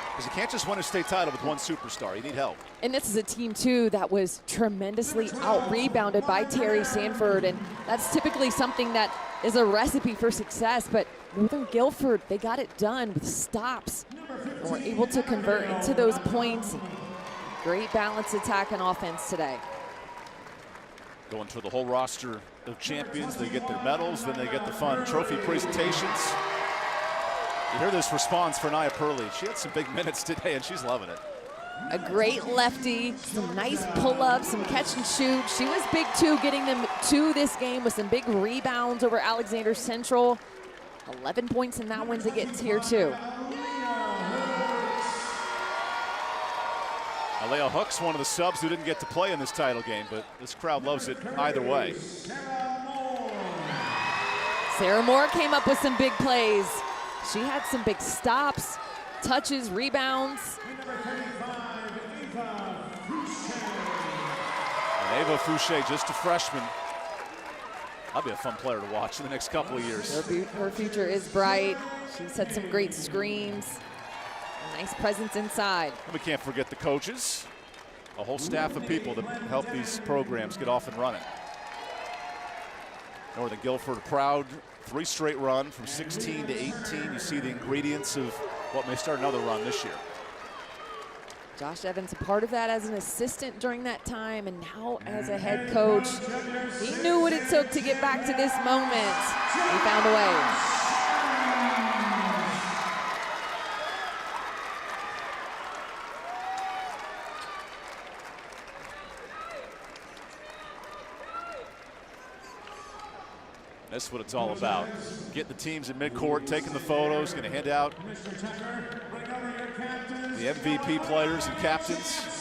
Because you can't just win a state title with one superstar. You need help. And this is a team, too, that was tremendously out-rebounded by Terry Sanford. And that's typically something that is a recipe for success. But Northern Guilford, they got it done with stops. And were able to convert into those points. Great balanced attack and offense today. Going through the whole roster of champions. They get their medals, then they get the fun trophy presentations. You hear this response for Nia Pearlie. She had some big minutes today, and she's loving it. A great lefty, some nice pull-ups, some catch and shoot. She was big, too, getting them to this game with some big rebounds over Alexander Central. 11 points in that one to get tier 2. Alea Hook's one of the subs who didn't get to play in this title game, but this crowd loves it either way. Sarah Moore came up with some big plays. She had some big stops, touches, rebounds. And Ava Fouché, just a freshman. That'll be a fun player to watch in the next couple of years. Her future is bright. She's had some great screens. A nice presence inside. And we can't forget the coaches. A whole staff of people that help these programs get off and running. Northern Guilford, proud 3 straight run from 16 to 18. You see the ingredients of what may start another run this year. Josh Evans, a part of that as an assistant during that time, and now as a head coach. He knew what it took to get back to this moment. He found a way. That's what it's all about. Getting the teams in midcourt, taking the photos, going to hand out the MVP players and captains.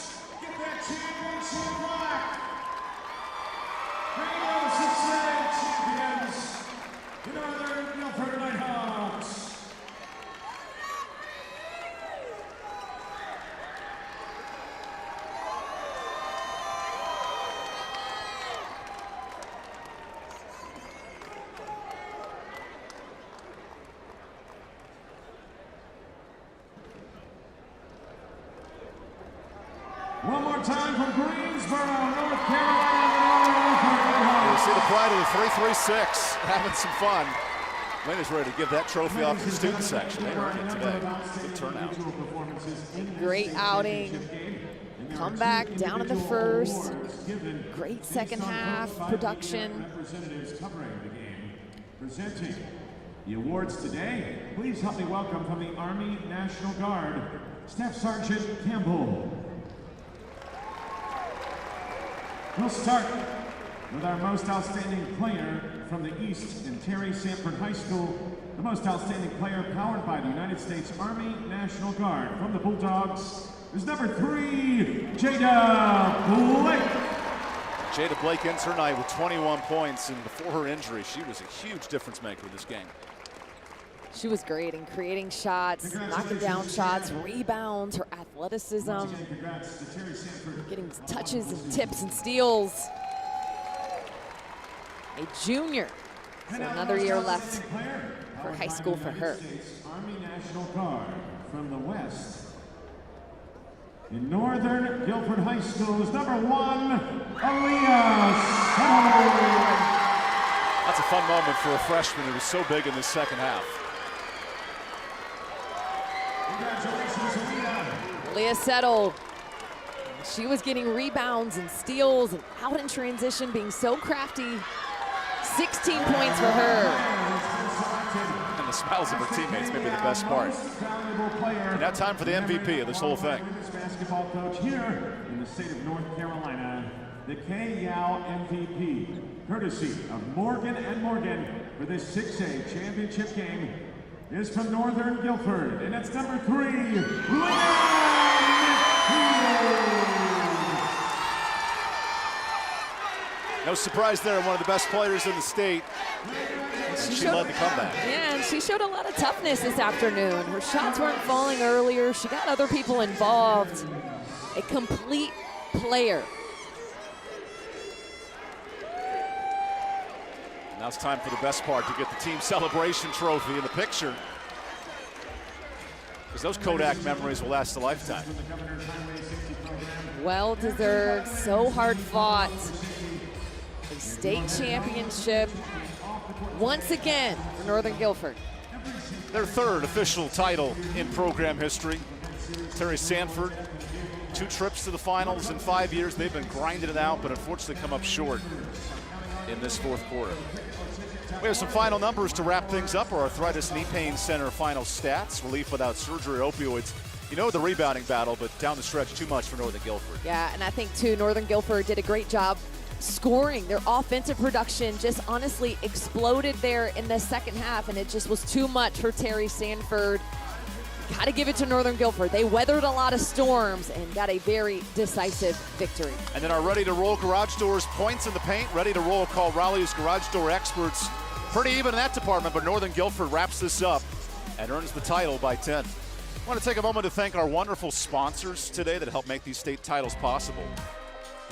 One more time from Greensboro, North Carolina. You see the pride of the 336 having some fun. Lena's ready to give that trophy off to the student section. They earned it today. Good turnout. Great outing. Come back down in the first. Great second half production. Representatives covering the game. Presenting the awards today. Please help me welcome from the Army National Guard, Staff Sergeant Campbell. We'll start with our most outstanding player from the East in Terry Sanford High School. The most outstanding player powered by the United States Army National Guard from the Bulldogs is number 3, Jada Blake. Jada Blake ends her night with 21 points, and before her injury, she was a huge difference maker in this game. She was great in creating shots, knocking down shots, rebounds, her athleticism, getting touches and tips and steals. A junior, so another year left for high school for her. Army National Guard from the West. In Northern Guilford High School is number 1, Aaliyah. That's a fun moment for a freshman who was so big in this second half. Congratulations, Leah settled. She was getting rebounds and steals and out in transition, being so crafty. 16 points for her. And the smiles of her teammates may be the best part. And now time for the MVP of this whole thing. Basketball coach here in the state of North Carolina, the K-Yow MVP, courtesy of Morgan & Morgan for this 6A championship game, is from Northern Guilford, and that's number 3, No surprise there, one of the best players in the state. She led the comeback. Yeah, and she showed a lot of toughness this afternoon. Her shots weren't falling earlier. She got other people involved. A complete player. Now it's time for the best part, to get the team celebration trophy in the picture. Because those Kodak memories will last a lifetime. Well deserved, so hard fought. A state championship once again for Northern Guilford. Their third official title in program history. Terry Sanford, 2 trips to the finals in 5 years. They've been grinding it out, but unfortunately come up short in this fourth quarter. We have some final numbers to wrap things up. Our Arthritis Knee Pain Center final stats. Relief without surgery, opioids. You know the rebounding battle, but down the stretch, too much for Northern Guilford. Yeah, and I think, too, Northern Guilford did a great job scoring. Their offensive production just honestly exploded there in the second half, and it just was too much for Terry Sanford. Got to give it to Northern Guilford. They weathered a lot of storms and got a very decisive victory. And then our Ready to Roll Garage Doors points in the paint. Ready to Roll, call Raleigh's Garage Door experts. Pretty even in that department, but Northern Guilford wraps this up and earns the title by 10. I want to take a moment to thank our wonderful sponsors today that help make these state titles possible.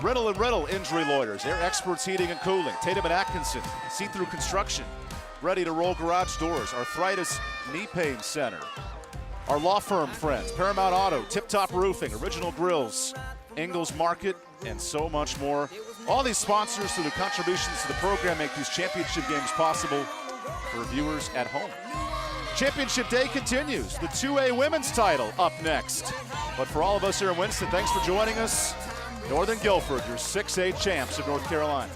Riddle & Riddle Injury Lawyers, Air Experts Heating and Cooling, Tatum & Atkinson, See-Through Construction, Ready to Roll Garage Doors, Arthritis Knee Pain Center, our law firm friends, Paramount Auto, Tip Top Roofing, Original Grills, Ingalls Market, and so much more. All these sponsors through the contributions to the program make these championship games possible for viewers at home. Championship day continues. The 2A women's title up next. But for all of us here in Winston, thanks for joining us. Northern Guilford, your 6A champs of North Carolina.